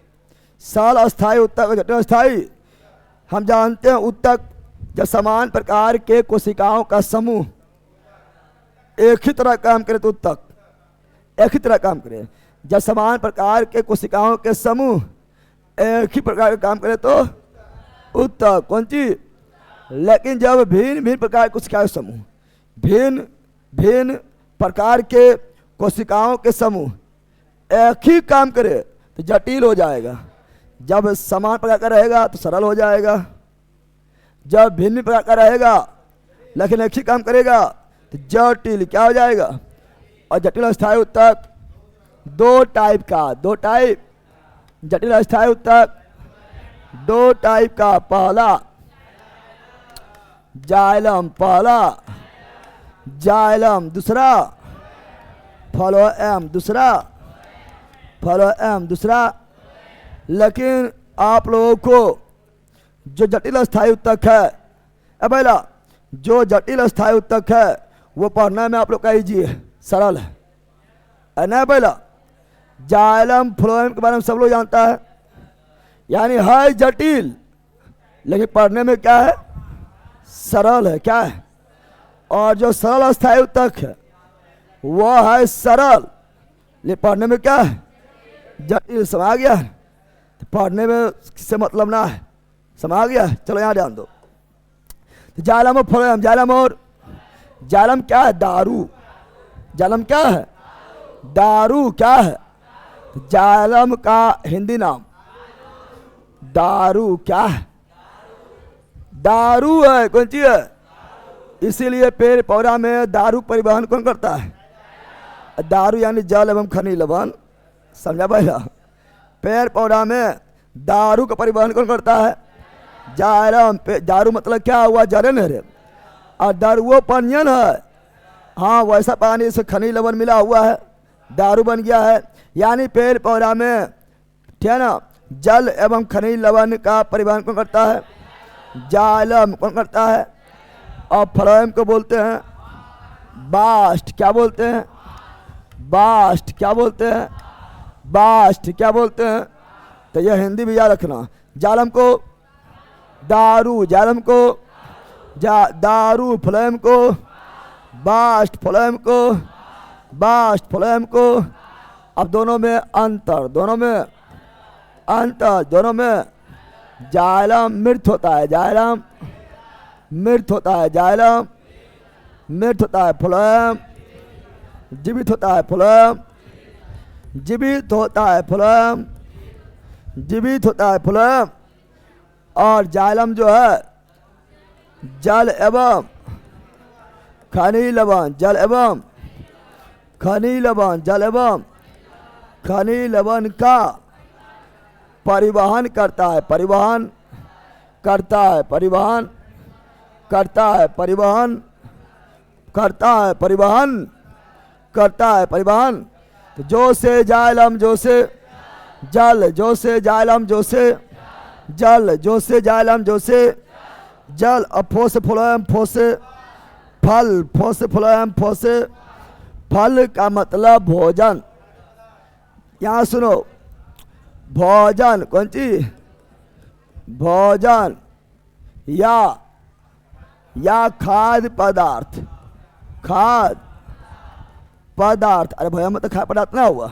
सरल अस्थाई उत्तक, जटिल अस्थाई। हम जानते हैं उत्तक जब समान प्रकार के कोशिकाओं का समूह एक ही तरह काम करे तो उत्तक, एक ही तरह काम करे। जब समान प्रकार के कोशिकाओं के समूह एक ही प्रकार का काम करे तो उत्तक। कौन चीज? लेकिन जब भिन्न भिन्न प्रकार के कोशिकाओं के समूह, भिन्न भिन्न प्रकार के कोशिकाओं के समूह एक ही काम करे तो जटिल हो जाएगा। जब समान प्रकार का रहेगा तो सरल हो जाएगा। जब भिन्न प्रकार का रहेगा लेकिन एक ही काम करेगा तो जटिल क्या हो जाएगा? और जटिल अस्थाई उत्तक दो टाइप का, दो टाइप, जटिल अस्थाई उत्तक दो टाइप का। पहला जाइलम, पहला जाइलम, दूसरा फ्लोएम, दूसरा फ्लोएम, दूसरा। लेकिन आप लोगों को जो जटिल अस्थाई उत्तक है, पहला जो जटिल अस्थाई उत्तक है वो पढ़ने में आप लोग का इजी है, सरल है ना। पहला जाइलम फ्लोएम के बारे में सब लोग जानता है, यानी है जटिल लेकिन पढ़ने में क्या है? सरल है। क्या है? और जो सरल अस्थाई उत्तक है वो है सरल लेकिन पढ़ने में क्या है? जटिल। समझ गया? तो पढ़ने में किससे मतलब ना है, समझ गया? चलो यहाँ ध्यान दो। तो जाइलम और फ्लोएम, जाइलम और जाइलम क्या है? दारू। जाइलम क्या है? दारू। क्या है? जाइलम का हिंदी नाम दारू। क्या है? दारू है। कौन चीज है? इसीलिए पेड़ पौधा में दारू परिवहन कौन करता है? दारू यानी जल एवं खनिज लवण। समझा पहला? पेड़ पौधा में दारू का परिवहन कौन करता है? जाइलम। दारू मतलब क्या हुआ? जलन है रे। और दारू वो पानीयन है, हाँ वैसा पानी से खनिज लवण मिला हुआ है, दारू बन गया है। यानी पेड़ पौधा में, ठीक है ना, जल एवं खनिज लवण का परिवहन कौन करता है? जाइलम। कौन करता है? और फ्लोएम को बोलते हैं बास्ट। क्या बोलते हैं? बास्ट। क्या बोलते हैं? बास्ट। क्या बोलते हैं? तो यह हिंदी भी याद रखना। जाइलम को दारू, जाइलम को दारू, फ्लोएम को बास्ट, फ्लोएम को बास्ट, फ्लोएम को। अब दोनों में अंतर, दोनों में अंतर, दोनों में जाइलम मृत होता है, जाइलम मृत होता है, जाइलम मृत होता है। फ्लोएम जीवित होता है, फ्लोएम जीवित होता है, फ्लोएम जीवित होता है, फ्लोएम। और जाइलम जो है जल एवं खनिज लवण, जल एवं खनिज लवण, जल एवं खनिज लवण का परिवहन करता है, परिवहन करता है, परिवहन करता है, परिवहन करता है, परिवहन करता है, परिवहन। तो जो से जाइलम, जो से जल, जो से जाइलम, जो से जल, जो से जाइलम, जो से जल। और फो से फ्लोएम, फो से फल, फो से फ्लोएम, फो से फल का मतलब भोजन। यहाँ सुनो, भोजन कौन चीज? भोजन या खाद्य पदार्थ, खाद्य पदार्थ। अरे भैया मतलब खाद्य पदार्थ ना हुआ,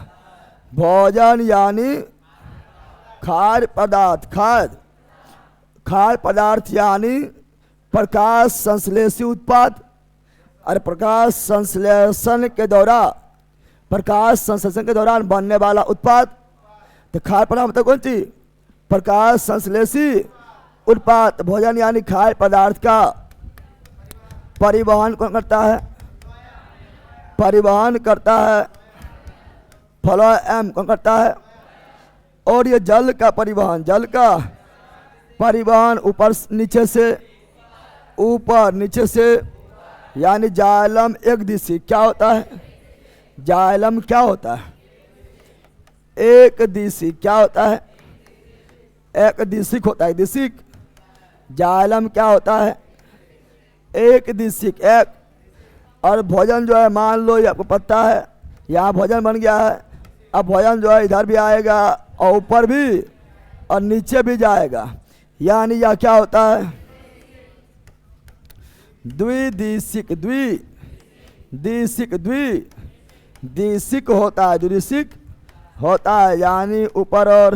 भोजन यानी खाद्य पदार्थ, खाद्य खाद्य पदार्थ यानी प्रकाश संश्लेषी उत्पाद। और प्रकाश संश्लेषण के दौरान बनने वाला उत्पाद। तो खाद्य पदार्थ मतलब कौन चीज? प्रकाश संश्लेषी उत्पाद। भोजन यानी खाद्य पदार्थ का परिवहन कौन करता है? परिवहन करता है फ्लोएम कौन करता है? और ये जल का परिवहन ऊपर नीचे से यानी जाइलम एक दिशी क्या होता है? जाइलम क्या होता है? एक दिशी क्या होता है? एक दिशिक होता है। दिशिक जाइलम क्या होता है? एक दिशिक एक। और भोजन जो है मान लो ये आपको पता है यहाँ भोजन बन गया है। अब भोजन जो है इधर भी आएगा और ऊपर भी और नीचे भी जाएगा, यानी यह क्या होता है? द्विदिशिक दिशिक होता है। द्विदिशिक होता है यानी ऊपर और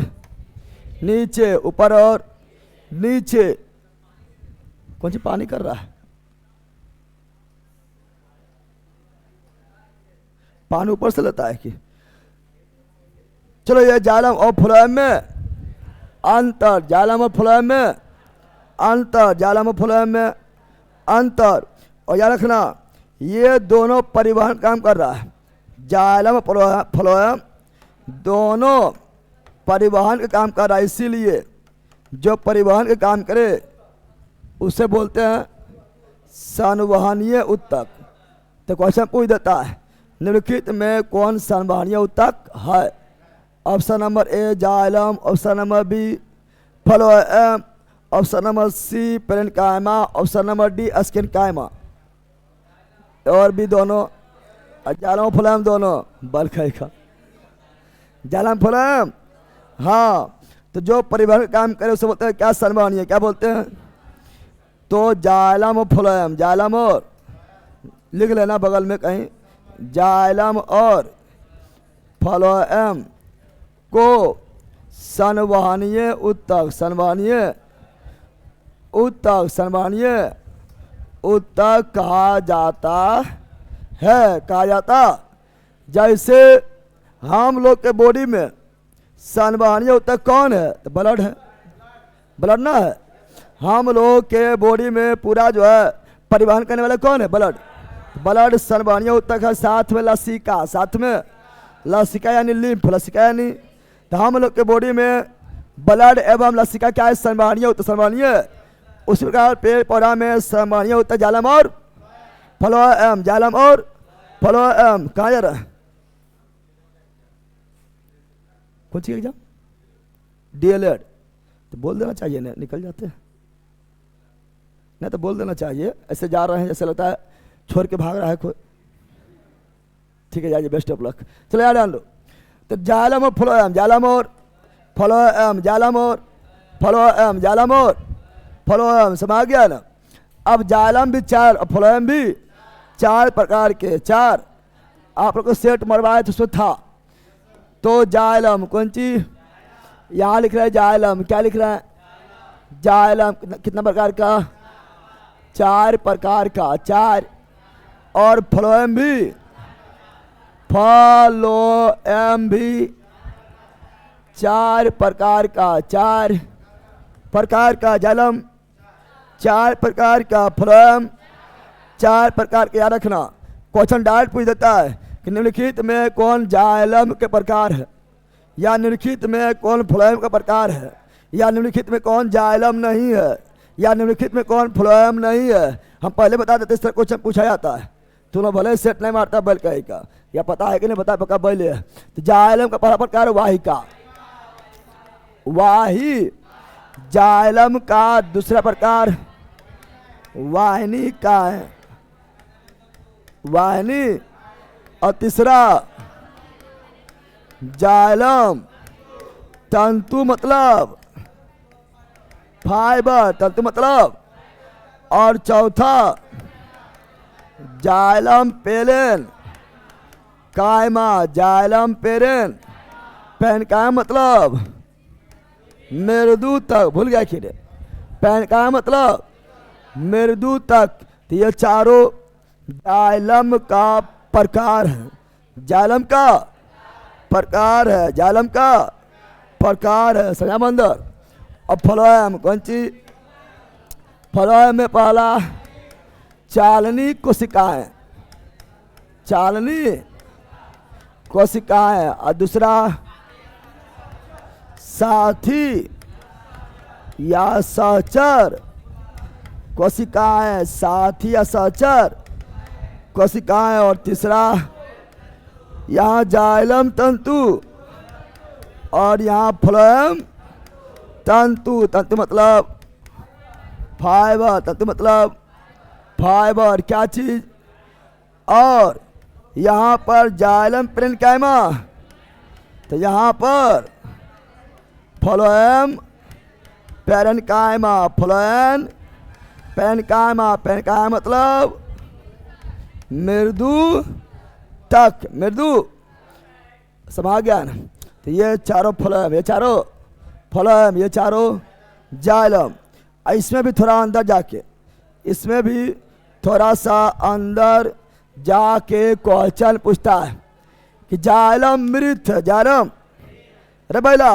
नीचे, ऊपर और नीचे। कौन सी पानी कर रहा है? पानी ऊपर से लेता है कि? चलो ये जाइलम और फ्लोएम में अंतर, जाइलम और फ्लोएम में अंतर, जाइलम और फ्लोएम में अंतर। और याद रखना ये दोनों परिवहन काम कर रहा है। जाइलम और फ्लोएम दोनों परिवहन का काम कर रहा है। इसीलिए जो परिवहन का काम करे उसे बोलते हैं संवहनीय ऊतक। तो क्वेश्चन पूछ देता है निम्नलिखित में कौन संवहनीय ऊतक है? Option number A xylem, option number B phloem, option number C parenchyma, option number D sclerenchyma. और भी दोनों जाइलम फ्लोएम दोनों बल्क है का जाइलम फ्लोएम। हाँ, तो जो परिवहन काम करे उसे बोलते हैं क्या? संवहनीय। क्या बोलते हैं? तो जाइलम और फ्लोएम, जाइलम और लिख लेना बगल में कहीं, जाइलम और फ्लोएम को संवहनीय ऊतक कहा जाता है। जैसे हम लोग के बॉडी में संवहनीय ऊतक कौन है? तो ब्लड है, ब्लड ना है। हम लोग के बॉडी में पूरा जो है परिवहन करने वाला कौन है? ब्लड संवहनीय ऊतक है। साथ में लसिका यानी लिम्फ, लसिका यानी। तो हम लोग के बॉडी में ब्लड एवं लसिका क्या है? संवहनीय ऊतक, संवहनीय। उसी प्रकार पेड़ पौधा में संवहनीय ऊतक जाइलम और फ्लोएम, जाइलम और फ्लोएम। कहाँ जा रहा है? कौन सी एग्जाम? डीएलएड। तो बोल देना चाहिए ना, निकल जाते हैं। नहीं तो बोल देना चाहिए। ऐसे जा रहे हैं जैसे लगता है छोड़ के भाग रहा है कोई। ठीक है, जाइए, बेस्ट ऑफ लक। चलो यार ध्यान लो। तो जाइलम और फ्लोएम, जाइलम और फ्लोएम, जाइलम और फ्लोएम, जाइलम और फ्लोएम। समझ आ गया ना? अब जाइलम भी 4 और फ्लोएम भी 4 प्रकार के, 4 आप लोग को सेट मरवाए तो उसमें था। तो जाइलम कौन चीज? यहाँ लिख रहा है जाइलम। क्या लिख रहा है? जाइलम कितना प्रकार का? 4 प्रकार का, 4। और फ्लोएम भी 4 प्रकार का, 4 प्रकार का। जाइलम 4 प्रकार का, फ्लोएम 4 प्रकार के। याद रखना क्वेश्चन डायरेक्ट पूछ देता है कि निम्नलिखित में कौन जाइलम के प्रकार है, या निम्नलिखित में कौन फ्लोएम का प्रकार है, या निम्नलिखित में कौन जाइलम नहीं है, या निम्नलिखित में कौन फ्लोएम नहीं है। हम पहले बता देते, इस तरह क्वेश्चन पूछा जाता है। तुम भले सेट नहीं मारता बैल कहीं का, या पता है कि नहीं पता, पक्का बैल है। तो जाइलम का पहला प्रकार वाहिका, वाही। जाइलम का दूसरा प्रकार वाहिनी का है, वाहिनी। और तीसरा जाइलम तंतु मतलब फाइबर, तंतु मतलब। और चौथा जाइलम पेरेन कायमा, जाइलम पेरेन पेरेन्काइमा मतलब मेरुदूत तक। भूल गया कि पैन का मतलब मृदु तक। तो ये चारों जालम का प्रकार है, जालम का प्रकार है, जालम का प्रकार है। समझा बंदर। अब फ्लोएम कौन चीज? फ्लोएम में पहला चालनी कोशिकाएं, चालनी कोशिकाएं, और दूसरा साथी या सहचर कोशिकाएं, साथी या सहचर कोशिकाएं, और तीसरा यहाँ जाइलम तंतु और यहाँ फ्लोएम तंतु। तंतु मतलब फाइबर, तंतु मतलब फाइबर, क्या चीज? और यहाँ पर जाइलम पेरेन्काइमा, तो यहाँ पर phloem parenchyma, phloem parenchyma. Parenchyma मतलब मृदु तक, मृदु। समझ गया ना? तो ये चारों फ्लोएम, ये चारों फ्लोएम, ये चारों जाइलम। इसमें भी थोड़ा अंदर जाके, इसमें भी थोड़ा सा अंदर जाके क्वेश्चन पूछता है कि जाइलम मृत है, जाइलम, अरे बैला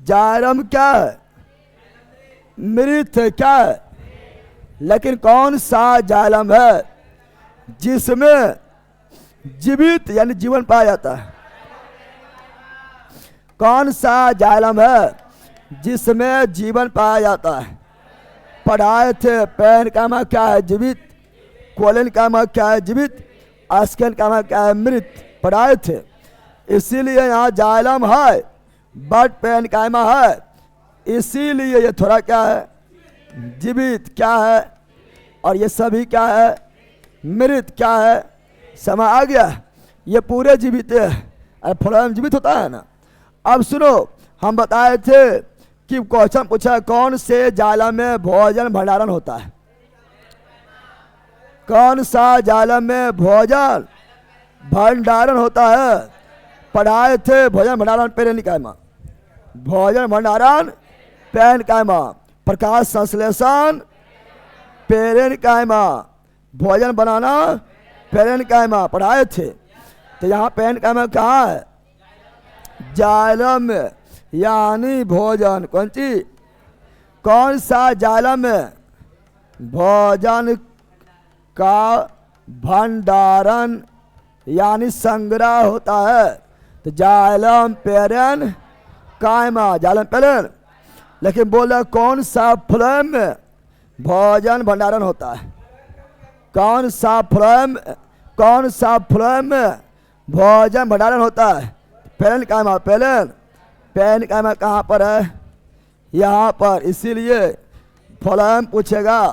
जाइलम क्या है? मृत है, क्या है? लेकिन कौन सा जाइलम है जिसमें जीवित यानी जीवन पाया जाता है? कौन सा जाइलम है जिसमें जीवन पाया जाता है? पढ़ाए थे। पैन का मा क्या है? जीवित। कोलन का मा क्या है? जीवित। आस्कन का मा क्या है? मृत। पढ़ाए थे। इसीलिए यहाँ जाइलम है, बट पैन कायमा है, इसीलिए ये थोड़ा क्या है? जीवित। क्या है? और ये सभी क्या है? मृत। क्या है? समझ आ गया? ये पूरे जीवित है। अरे फ्लोएम जीवित होता है ना। अब सुनो, हम बताए थे कि क्वेश्चन पूछा कौन से जालम में भोजन भंडारण होता है? कौन सा जालम में भोजन भंडारण होता है? पढ़ाए थे भोजन भंडारण पेरेन्काइमा, भोजन भंडारण पेरेन्काइमा, प्रकाश संश्लेषण पेरेन्काइमा, भोजन बनाना पेरेन्काइमा। पढ़ाए थे। तो यहाँ पेरेन्काइमा कहाँ है? जाइलम में, यानी भोजन। कौन सी? कौन सा जाइलम में भोजन का भंडारण यानी संग्रह होता है? तो जाइलम पेरेन्काइमा, जाइलम पेरेन। लेकिन बोला कौन सा फ्लोएम में भोजन भंडारण होता है? कौन सा फ्लोएम, कौन सा फ्लोएम में भोजन भंडारण होता है? पेरेन्काइमा, पेरेन। पेरेन्काइमा कहाँ पर है? यहाँ पर। इसीलिए फ्लोएम पूछेगा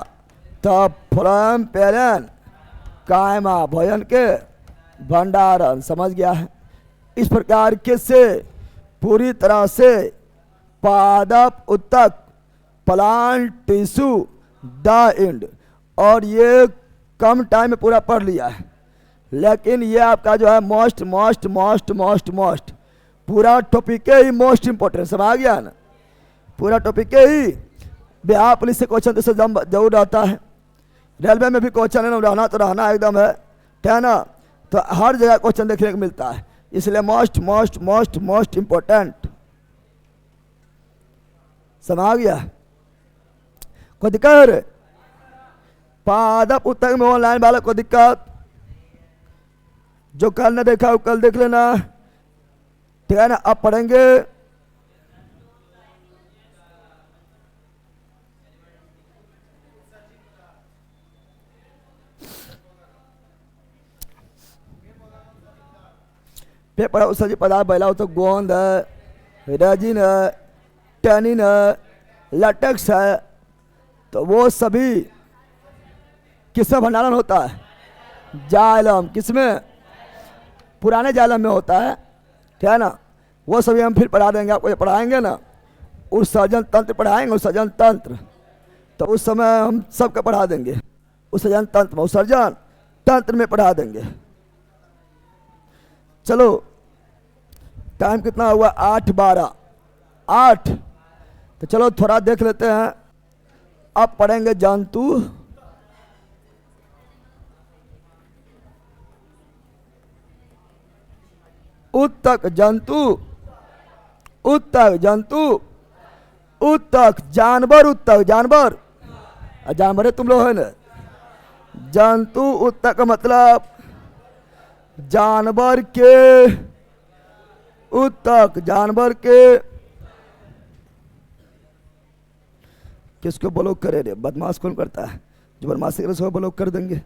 तो फ्लोएम पेरेन्काइमा, भोजन के भंडारण। समझ गया है? इस प्रकार के से पूरी तरह से पादप उत्तक, प्लांट टिश्यू, द एंड, और ये कम टाइम में पूरा पढ़ लिया है। लेकिन ये आपका जो है most most most most most पूरा टॉपिक ही मोस्ट इंपॉर्टेंट। सब आ गया ना? पूरा टॉपिक ही। बिहार पुलिस से क्वेश्चन तो जरूर रहता है, रेलवे में भी क्वेश्चन है, रहना तो रहना एकदम है ना? तो हर जगह क्वेश्चन देखने को मिलता है, इसलिए most most most most important. समझ आ गया? कोई दिक्कत? पादप उत्तक में ऑनलाइन वाला कोई दिक्कत? जो कल ने देखा वो कल देख लेना, ठीक है ना? अब पढ़ेंगे पेपर उत्सर्जित पदार्थ पहला हो तो गोंद है, रेजिन है, टैनिन है, लैटेक्स है। तो वो सभी किसमें भंडारण होता है? जाइलम। किसमें? पुराने जाइलम में होता है, ठीक है ना? वो सभी हम फिर पढ़ा देंगे आपको। ये पढ़ाएंगे ना, उत्सर्जन तंत्र पढ़ाएंगे, उत्सर्जन तंत्र। तो उस समय हम सबका पढ़ा देंगे उत्सर्जन तंत्र में, उत्सर्जन तंत्र में पढ़ा देंगे। चलो, टाइम कितना हुआ? 8:12। 8। तो चलो थोड़ा देख लेते हैं अब पढ़ेंगे जंतु, उत्तक जंतु, उत्तक जंतु, उत्तक जानवर, उत्तक जानवर, जानवर है तुम लोग है ना। जंतु उत्तक का मतलब जानवर के, उत्तक जानवर के। किसको ब्लॉक करे रे? बदमाश कौन करता है? जो बदमाशी करे उसको ब्लॉक कर देंगे।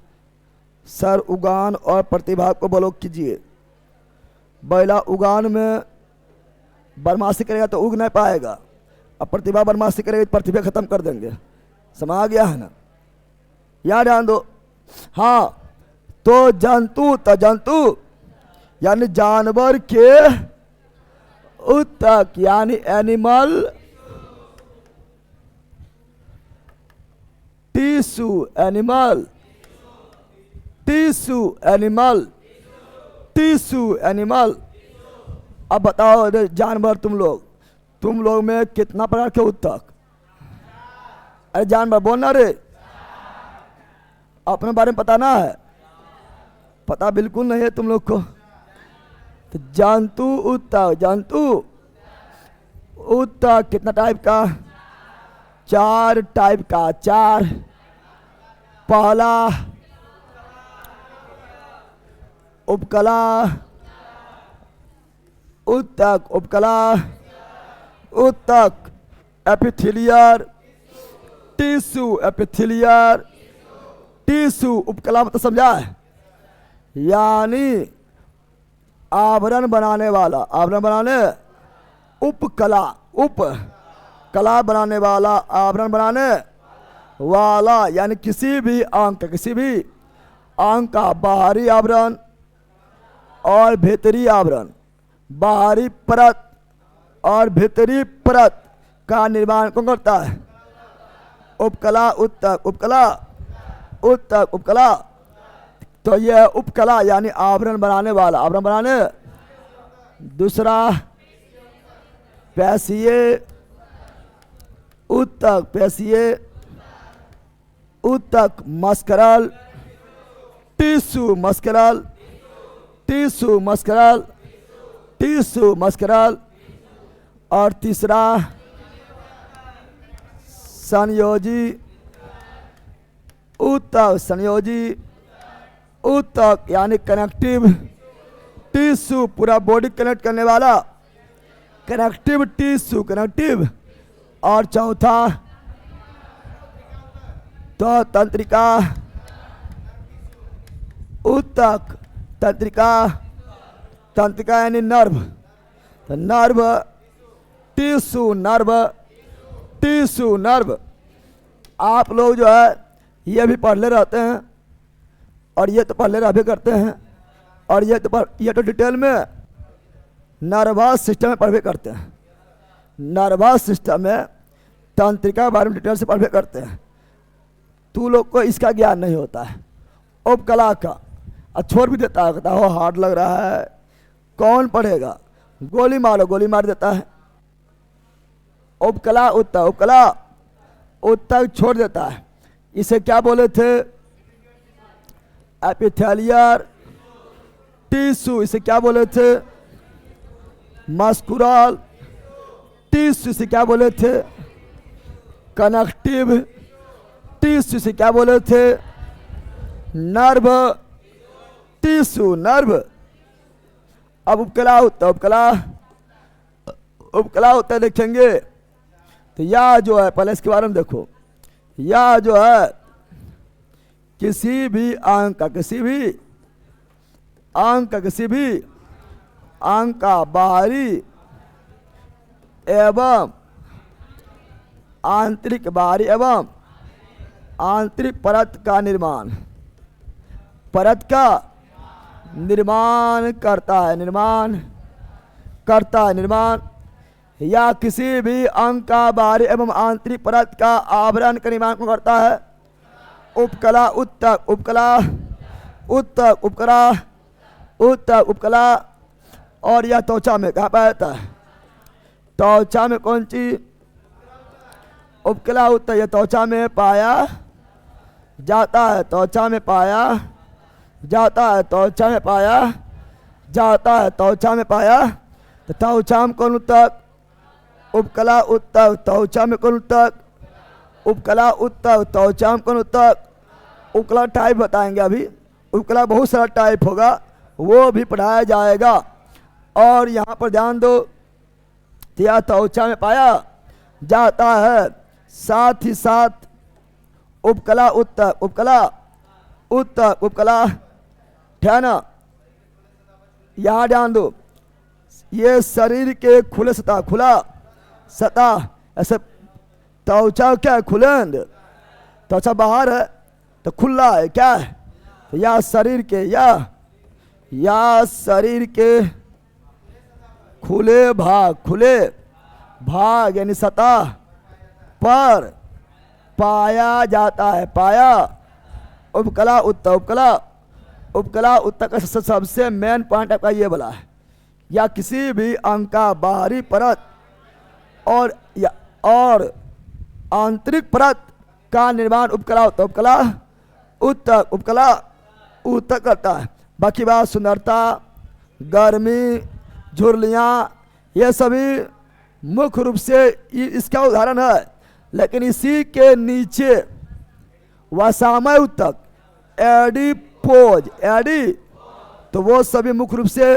सर उगान और प्रतिभा को ब्लॉक कीजिए। बैला उगान में बदमाशी करेगा तो उग नहीं पाएगा, और प्रतिभा बदमाशी करेगी तो प्रतिभा खत्म कर देंगे। समझ आ गया है ना? याद ध्यान दो। हाँ, तो जंतु, तो जंतु यानी जानवर के, उत्तक यानी animal, tissue animal, tissue animal, tissue animal. अब बताओ जानवर, तुम लोग में कितना प्रकार के उत्तक? अरे जानवर बोलना रे, अपने बारे में पता ना है? पता बिल्कुल नहीं है तुम लोग को। तो जंतु उत्तक, जंतु उत्तक कितना टाइप का? 4 टाइप का, 4। पहला उपकला, उत्तक उपकला, उत्तक एपिथेलियर, टिश्यू एपिथेलियर, टिश्यू उपकला मतलब समझा है? यानी आवरण बनाने वाला, आवरण बनाने, उपकला, उपकला बनाने वाला, आवरण बनाने वाला यानी किसी भी अंग, किसी भी अंग का बाहरी आवरण और भीतरी आवरण, बाहरी परत और भीतरी परत का निर्माण कौन करता है? उपकला, उत्तक उपकला, उत्तक उपकला। तो यह उपकला यानी आवरण बनाने वाला, आवरण बनाने। दूसरा पेशीय, उत्तक पेशीय, उत्तक मस्करल, टिश्यू मस्करल, टिश्यू मस्करल, टिश्यू मस्करल। और तीसरा संयोजी, उत्तक संयोजी, उत्तक यानी कनेक्टिव, टिश्यू पूरा बॉडी कनेक्ट करने वाला, कनेक्टिव टिश्यू, कनेक्टिव। और चौथा तो तंत्रिका, उत्तक तंत्रिका, तंत्रिका यानी नर्व, तो nerve, tissue nerve, tissue nerve. आप लोग जो है ये भी पढ़ ले रहते हैं, और ये तो पढ़ ले भी करते हैं, और ये तो डिटेल में नर्वस सिस्टम में पढ़वे करते हैं। नर्वस सिस्टम में तंत्रिका के बारे में डिटेल से पढ़वे करते हैं। तू लोग को इसका ज्ञान नहीं होता है, उपकला का। और छोड़ भी देता है, कहता हो हार्ड लग रहा है, कौन पढ़ेगा? गोली मारो, गोली मार देता है। उपकला, उत्तक उपकला, उत्तक छोड़ देता है। इसे क्या बोले थे? एपिथेलियर टिश्यू। इसे क्या बोले थे? मस्कुरल टिश्यू। इसे क्या बोले थे? Connective tissue. इसे क्या बोले थे? Nerve tissue, nerve. अब उपकला, उत्तक उपकला, उपकला उत्तक देखेंगे तो यह जो है, पहले इसके बारे में देखो। यह जो है किसी भी अंग का, किसी भी अंग का, किसी भी अंग का बाहरी एवं आंतरिक, बाहरी एवं आंतरिक परत का निर्माण, परत का निर्माण करता है, निर्माण करता है, निर्माण। या किसी भी अंग का बाहरी एवं आंतरिक परत का आवरण का निर्माण करता है। उपकला, उत्तक उपकला, उत्तक उपकला, उत्तक उपकला। और यह त्वचा में कहाँ पाया जाता है? त्वचा में कौन चीज? उपकला उत्तक ये त्वचा में पाया जाता है, त्वचा में पाया जाता है, त्वचा में पाया जाता है, त्वचा में पाया। तो त्वचा में कौन उत्तक? उपकला उत्तक। त्वचा में कौन उत्तक? उपकला उत्तक। त्वचा में कौन उत्तक? उपकला टाइप बताएंगे अभी, उपकला बहुत सारा टाइप होगा, वो भी पढ़ाया जाएगा। और यहाँ पर ध्यान दो, यह त्वचा में पाया जाता है, साथ ही साथ उपकला उत्तक, उपकला उत्तक, उपकला ठहना। यहाँ ध्यान दो, ये शरीर के खुले सतह, खुला सतह, ऐसे त्वचा क्या है? खुलेंद, त्वचा बाहर है तो खुला है, क्या है? या शरीर के, या शरीर के खुले भाग, खुले भाग यानी सतह पर पाया जाता है, पाया। उपकला उत्तक, उपकला उपकला उत्तक का सबसे मेन पॉइंट आपका ये बोला है, या किसी भी अंग का बाहरी परत और आंतरिक परत का निर्माण उपकला उत्तक, उपकला उत्तक, उपकला उत्तक करता है। बाकी बात सुंदरता, गर्मी, झुर्रियाँ, ये सभी मुख्य रूप से इसका उदाहरण है। लेकिन इसी के नीचे वसामय उत्तक, एडिपोज, एडी, तो वो सभी मुख्य रूप से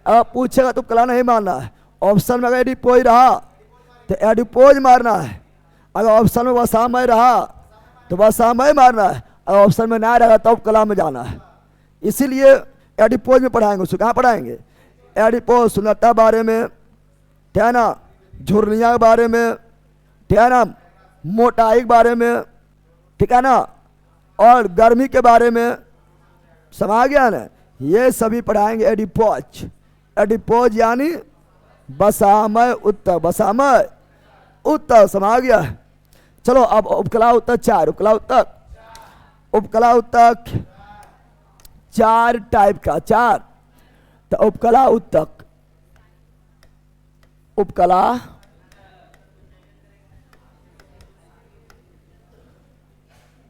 आप पूछेगा तो उपकला नहीं मारना है। ऑप्शन में अगर एडिपोज रहा तो एडिपोज मारना है, अगर ऑप्शन में वसामय रहा तो वसामय मारना है, अगर ऑप्शन में ना रहेगा तो उपकला में जाना है। इसीलिए एडिपोज में पढ़ाएंगे, उसको कहाँ पढ़ाएंगे? एडिपोज सुंदरता बारे में, ठीक है ना, झुर्रियाँ के बारे में, ठीक है ना, मोटाई के बारे में, ठीक है ना, और गर्मी के बारे में, समझ गया ना, ये सभी पढ़ाएंगे एडिपोज। एडिपोज यानी वसामय उत्तक, वसामय उत्तक, समझ गया। चलो अब उपकला उत्तक 4, उपकला उत्तक, उपकला उत्तक 4 टाइप का, 4। तो उपकला उत्तक, उपकला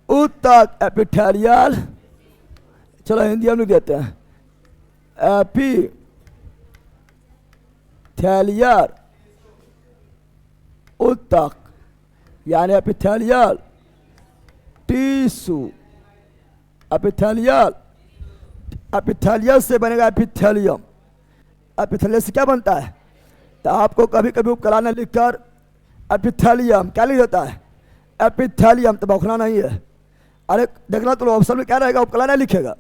उत्तक एपिथेलियल, चलो हिंदी हम लोग देते हैं, एपिथेलियल उत्तक यानी एपिथेलियल टिश्यू, एपिथेलियल, एपिथेलियल से बनेगा एपिथेलियम। एपिथेलियल से क्या बनता है? तो आपको कभी कभी उपकला ने लिखकर एपिथेलियम क्या लिख देता है? एपिथेलियम, तो बौखना नहीं है। अरे देखना तो ऑप्शन में क्या रहेगा? उपकला नहीं लिखेगा,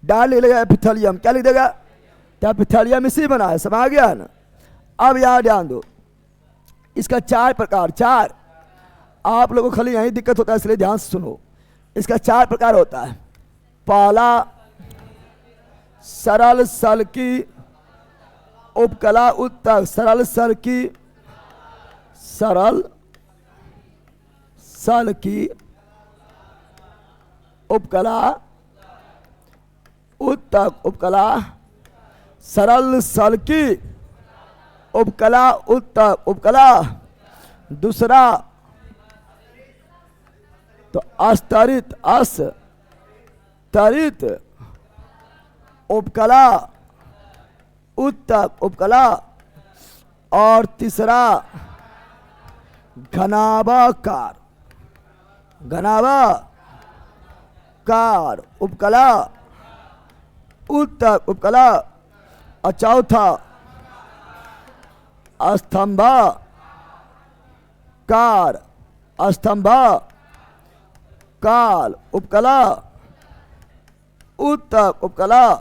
डाल लिख लेगा एपिथेलियम, क्या लिख देगा? तो एपिथेलियम इसी बना है, समझ गया ना। अब यहाँ ध्यान दो, इसका 4 प्रकार, 4, आप लोगों को खाली यही दिक्कत होता है इसलिए ध्यान से सुनो। इसका 4 प्रकार होता है। पहला सरल सल की उपकला उत्तक, सरल सल की, सरल सल की उपकला उत्तक, उपकला सरल सल की उपकला उत्तक, उपकला। दूसरा तो अस्तरित, अस्तरित उपकला उत्तक, उपकला। और तीसरा घनाभाकार, घनाभाकार उपकला उत्तक, उपकला। और चौथा स्तंभाकार, स्तंभाकार उपकला उत्तक, उपकला।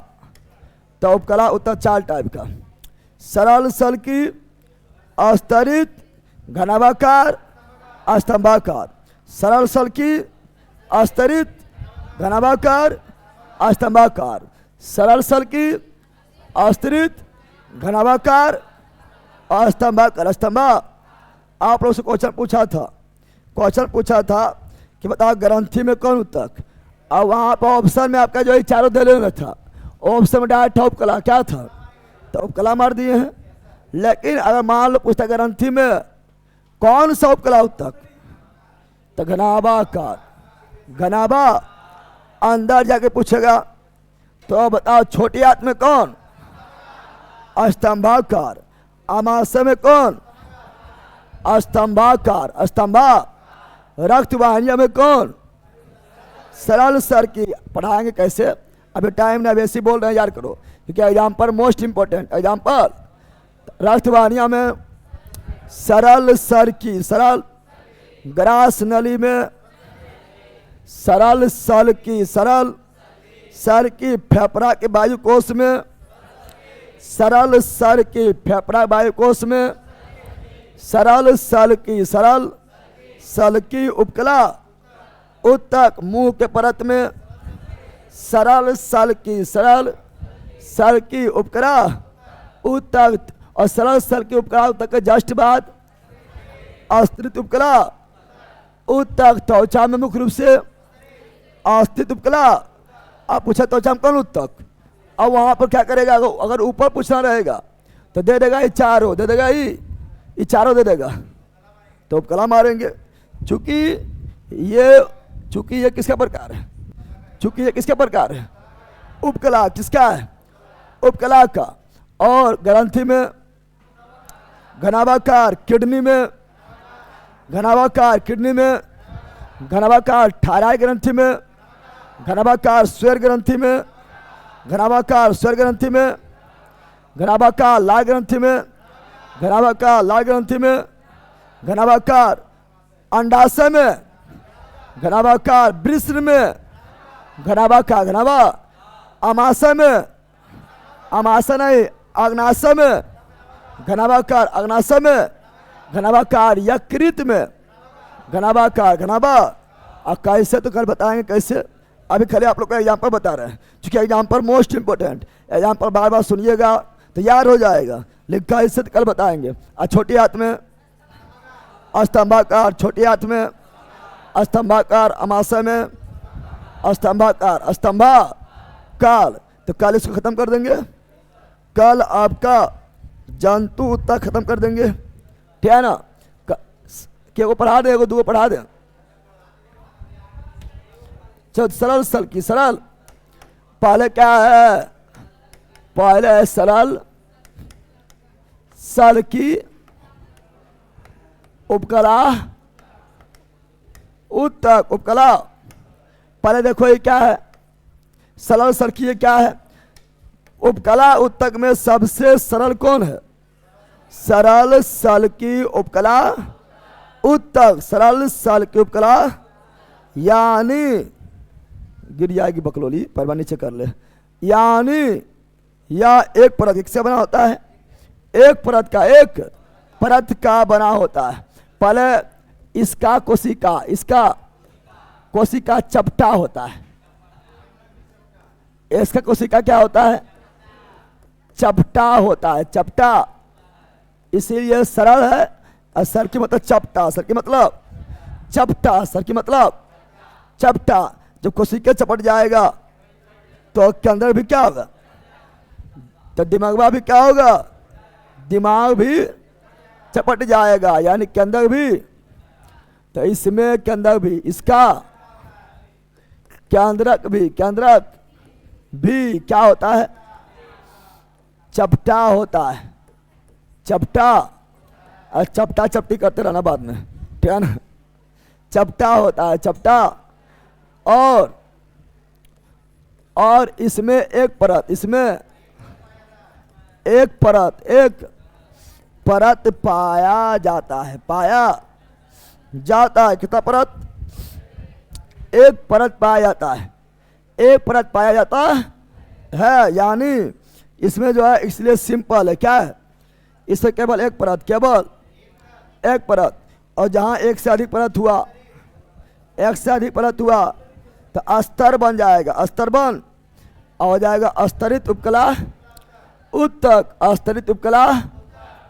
तो उपकला उत्तक 4 टाइप का, सरल सल की, अस्तरित, घनाभाकार, स्तंभाकार। सरल सल की, अस्तरित, घनाभाकार, स्तंभाकार। सरल सल की, अस्तरित, घनाभाकार, स्तंभाकार, स्तंभा। आप लोग से क्वेश्चन पूछा था कि बताओ ग्रंथि में कौन उत्तक? अब वहाँ पर ऑप्शन में आपका जो है चारों दे लेना था, ऑप्शन में डायरेक्ट उपकला क्या था? तो उपकला मार दिए हैं। लेकिन अगर मान लो पूछता ग्रंथि में कौन सा उपकला उत्तक, तो घनाभाकार, घनाभा। अंदर जाके पूछेगा तो बताओ छोटी आंत में कौन? स्तंभाकार। आमाशय में कौन? स्तंभाकार, स्तंभा। रक्त वाहिनियों में कौन? सरल सर की। पढ़ाएंगे कैसे? अभी टाइम नहीं, वैसे बोल रहे हैं, याद करो, क्योंकि एग्जाम्पल मोस्ट इंपॉर्टेंट। एग्जाम्पल, रक्त वाहिनियों में सरल सर की, सरल। ग्रास नली में सरल सल की, सरल सर की। फेफड़ा के वायुकोश में सरल सर की, फेफड़ा वायुकोश में सरल सल की, सरल सल की। उपकला, उत्तक। मुंह के परत में सरल सल की, सरल सल की। उपकला, उत्तक। और सरल सल की उपकला उत्तक के जस्ट बाद अस्थित उपकला, उत्तक। त्वचा में मुख्य रूप से अस्थित उपकला। आप पूछा त्वचा में कौन? उत्तक। अब वहां पर क्या करेगा? अगर ऊपर पूछना रहेगा तो दे देगा ये चारों, दे देगा ये चारों दे देगा, तो उपकला मारेंगे। चूंकि ये किसका प्रकार है? चूंकि ये किसका प्रकार है? उपकला। किसका है? उपकला का। और ग्रंथि में घनाभाकार, किडनी में घनाभाकार, किडनी में घनाभाकार। थायराइड ग्रंथि में घनाभाकार, स्वेर ग्रंथि में घनाभाकार, स्वेर ग्रंथि में घनाभाकार, लाल ग्रंथि में घनाभाकार, लाल ग्रंथि में घनाभाकार। अंडाशय में घनाभाकार, वृषण में घनाभाकार, घनाभा। अमाशय में, अमाशय नहीं, अग्नाशय में घनाभाकार, अग्नाशय में घनाभाकार। यकृत में घनाभाकार, घनाभा। और कैसे तो कल बताएंगे कैसे, अभी खाली आप लोग का एग्जाम्पल बता रहे हैं, क्योंकि एग्जाम्पल मोस्ट इंपोर्टेंट। एग्जाम्पल बार बार सुनिएगा तो याद हो जाएगा, लेकिन कैसे तो कल बताएंगे। और छोटी हाथ में स्तंभाकार, छोटी हाथ में स्तंभाकार। अमाशय में स्तंभाकार, स्तंभा काल। तो कल इसको खत्म कर देंगे। कल आपका जंतु तक खत्म कर देंगे, ठीक है ना? क्या को पढ़ा दे, दो पढ़ा दे। चल, सरल सल की, सरल। पहले क्या है? पहले है सरल सल की उपकला, उत्तक, उपकला। पहले देखो ये क्या है? सरल सल की, ये क्या है? उपकला। उत्तक में सबसे सरल कौन है? सरल सल की उपकला, उत्तक। सरल सल की उपकला, यानी गिर जाएगी बकलोली, पैरवा नीचे कर ले। यानी या एक परत, एक से बना होता है, एक परत का, एक परत का बना होता है। पहले इसका कोशिका, इसका कोशिका चपटा होता है। इसका कोशिका क्या होता है? चपटा होता है, चपटा। इसीलिए सरल है। और सर की मतलब चपटा, सर की मतलब चपटा, सर की मतलब चपटा। जब कोशिका चपट जाएगा तो के अंदर भी क्या होगा? तो दिमाग भी क्या होगा? दिमाग भी चपट जाएगा, यानी के अंदर भी। तो इसमें के अंदर भी, इसका केंद्रक भी, केंद्रक भी क्या होता है? चपटा होता है, चपटा। और चपटा चपटी करते रहना बाद में, ठीक है ना? चपटा होता है, चपटा। और इसमें एक परत, इसमें एक परत, एक परत पाया जाता है, पाया जाता है। कितना परत? एक परत पाया जाता है, एक परत पाया जाता है। यानी इसमें जो है, इसलिए सिंपल है। क्या है? इससे केवल एक परत, केवल एक परत। और जहां एक से अधिक परत हुआ, एक से अधिक परत हुआ तो अस्तर बन जाएगा, अस्तर बन हो जाएगा अस्तरित उपकला, उत्तक। अस्तरित उपकला,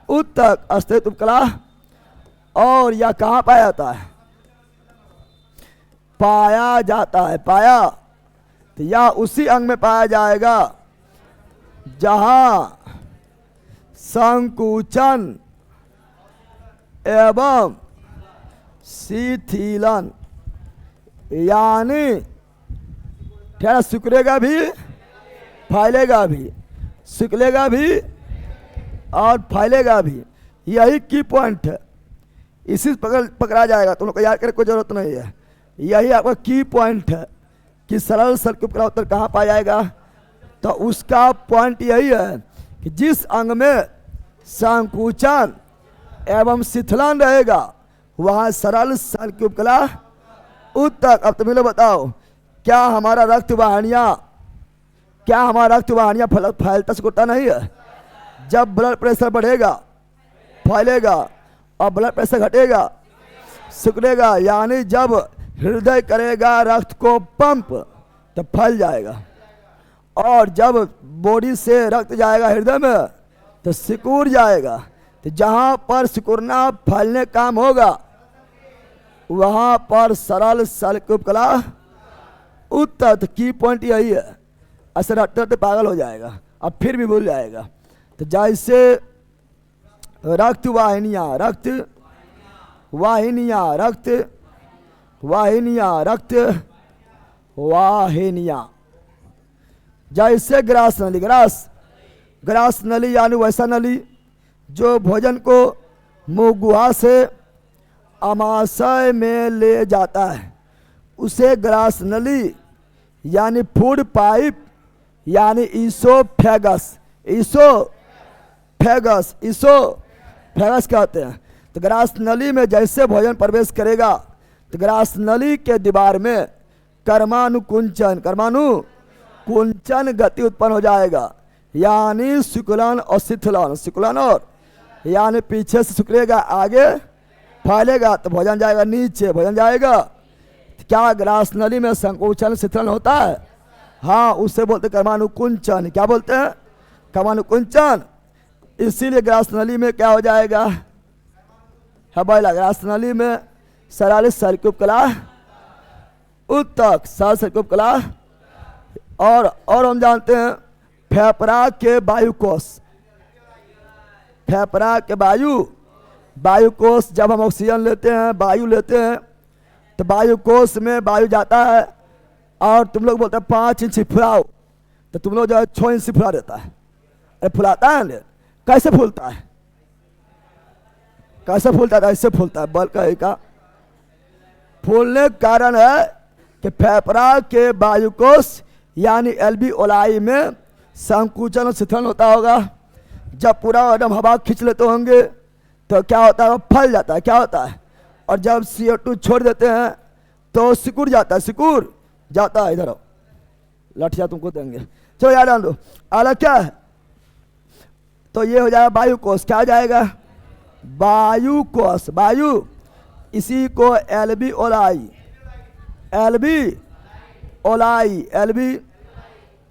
उत्तक, अस्तरित उपकला। और यह कहाँ पाया जाता है? पाया जाता है, पाया। तो यह उसी अंग में पाया जाएगा जहां संकुचन एवं शिथिलन यानी ठहरा, सिकुड़ेगा भी फैलेगा भी, सिकुड़ेगा भी और फैलेगा भी। यही की पॉइंट है, इसी से पकड़ा जाएगा। तुम लोग को याद करने की कोई जरूरत नहीं है। यही आपका की पॉइंट है कि सरल सर्किट का उत्तर कहाँ पाया जाएगा। तो उसका पॉइंट यही है कि जिस अंग में संकुचन एवं शिथिलन रहेगा वहाँ सरल सर्किट उपकला उत्तक। अब तुम लोग बताओ, क्या हमारा रक्त वाहिनियाँ फैलता सिकुड़ता नहीं है? जब ब्लड प्रेशर बढ़ेगा फैलेगा और ब्लड प्रेशर घटेगा सिकुड़ेगा। यानी जब हृदय करेगा रक्त को पंप तो फैल जाएगा, और जब बॉडी से रक्त जाएगा हृदय में तो सिकुड़ जाएगा। तो जहाँ पर सिकुड़ना फैलने काम होगा वहाँ पर सरल सर्किट उपकला उत्तर। तो की पॉइंट यही है, ऐसे रटते रटते पागल हो जाएगा अब फिर भी भूल जाएगा। तो जैसे रक्त वाहिनियाँ जैसे ग्रास नली यानी वैसा नली जो भोजन को मुँह गुहा से अमाशय में ले जाता है उसे ग्रास नली यानी फूड पाइप यानी ईसोफेगस कहते हैं। तो ग्रास नली में जैसे भोजन प्रवेश करेगा तो ग्रास नली के दीवार में कर्मानुकुंचन गति उत्पन्न हो जाएगा। यानी सिकुड़न और शिथिलन और यानी पीछे से सिकुड़ेगा आगे फैलेगा तो भोजन जाएगा नीचे, भोजन जाएगा। क्या ग्रास नली में संकुचन शिथिलन होता है? हाँ, उससे बोलते कर्मानुकुंचन। क्या बोलते हैं? कर्मानुकुंचन। इसीलिए ग्रास नली में क्या हो जाएगा? हवाला ग्रास नली में सरल सर्किट उपकला उत्तक, सरल सर्किट उपकला। और हम जानते हैं फेफड़ा के वायु कोष जब हम ऑक्सीजन लेते हैं, वायु लेते हैं तो वायु कोष में वायु जाता है और तुम लोग बोलते हैं 5 इंच फुलाओ, तो तुम लोग जो है 6 इंच फुला देता है। अरे फुलाता है ना, कैसे फूलता है? ऐसे फूलता है। बल का फूलने का कारण है कि फेफड़ा के वायु कोष यानी एल्वियोलाई में संकुचन और शिथिलन होता होगा। जब पूरा एकदम हवा खींच लेते होंगे तो क्या होता है? फैल जाता है। क्या होता है? और जब CO2 छोड़ देते हैं तो सिकुड़ जाता है। इधर आओ, लठिया तुमको देंगे। चलो याद आन दो। अलग क्या है? तो ये हो जाएगा वायु कोष। क्या हो जाएगा? वायु कोष। वायु इसी को एल्वियोलाई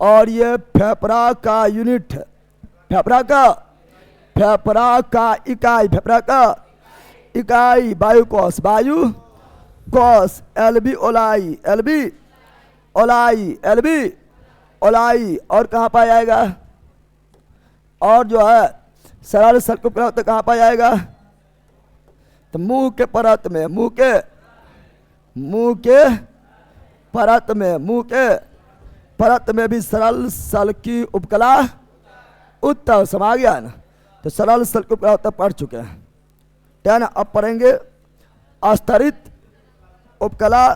और ये फेफड़ा का यूनिट है। फेफड़ा का इकाई वायु कोष एल्वियोलाई। और कहाँ पाया जाएगा? और जो है सरल सर्किट उपकला तो कहाँ पाया जाएगा? तो मुंह के परत में भी सरल सर्किट उपकला उत्तर। समा गया ना? तो सरल सर्किट उपकला उत्तर पढ़ चुके हैं। ना अब पढ़ेंगे अस्तरित उपकला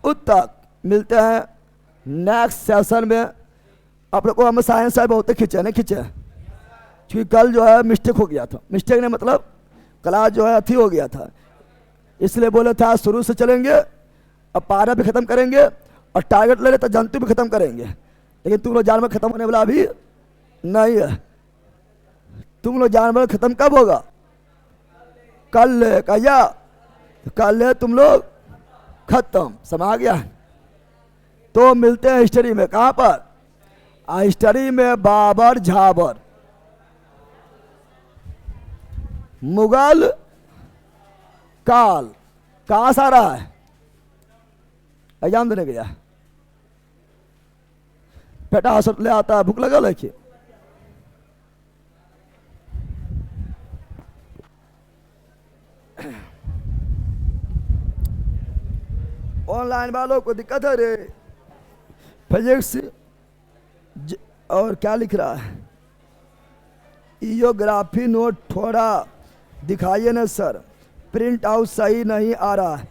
उत्तक। मिलते हैं नेक्स्ट सेशन में। आप लोग को हम साइंस साहब बहुत नहीं खींचे क्योंकि कल जो है मिस्टेक हो गया था। मिस्टेक ने मतलब क्लास जो है अथी हो गया था, इसलिए बोले था शुरू से चलेंगे, अब पारा भी खत्म करेंगे और टारगेट ले रहे तो जंतु भी खत्म करेंगे। लेकिन तुम लोग जानवर खत्म होने वाला अभी नहीं है। तुम लोग जानवर खत्म कब होगा? कल है तुम लोग खत्म। समा गया? तो मिलते हैं हिस्ट्री में। कहाँ पर? हिस्ट्री में बाबर झाबर मुगल काल। कहाँ से आ रहा है? एग्जाम देने गया बेटा, हॉस्पिटल आता है, भूख लगा लेके। ऑनलाइन वालों को दिक्कत है रे। फिजिक्स और क्या लिख रहा है, ईयोग्राफी नोट थोड़ा दिखाइए ना सर, प्रिंट आउट सही नहीं आ रहा है।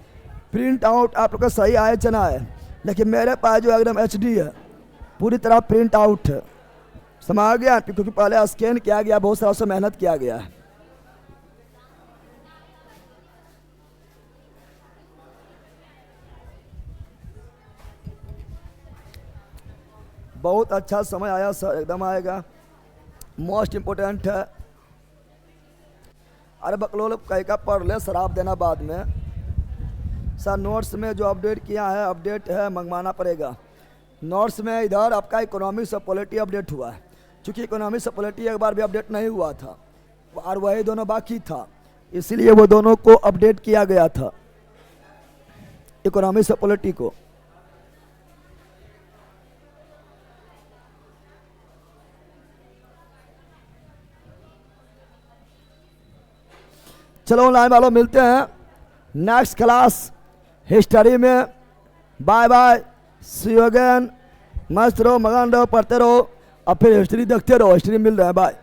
प्रिंट आउट आपका सही आया चना है, लेकिन मेरे पास जो एकदम HD है, पूरी तरह प्रिंट आउट है। समझ गया, क्योंकि पहले स्कैन किया गया, बहुत सारा उससे मेहनत किया गया है। बहुत अच्छा समय आया सर, एकदम आएगा, मोस्ट इम्पोर्टेंट है। अरे बकलोल कहीं का पढ़ ले, शराब देना बाद में। सर नोट्स में जो अपडेट किया है, अपडेट है, मंगवाना पड़ेगा। नोट्स में इधर आपका इकोनॉमिक्स और पॉलिटी अपडेट हुआ है, क्योंकि इकोनॉमिक्स और पॉलिटी एक बार भी अपडेट नहीं हुआ था और वही दोनों बाकी था, इसलिए वो दोनों को अपडेट किया गया था, इकोनॉमिक्स और पॉलिटी को। चलो ऑनलाइन वालों मिलते हैं नेक्स्ट क्लास हिस्ट्री में। Bye bye, see you again. मस्त रहो, मगन रहो, पढ़ते रहो, और फिर हिस्ट्री देखते रहो। हिस्ट्री मिल रहा है, बाय।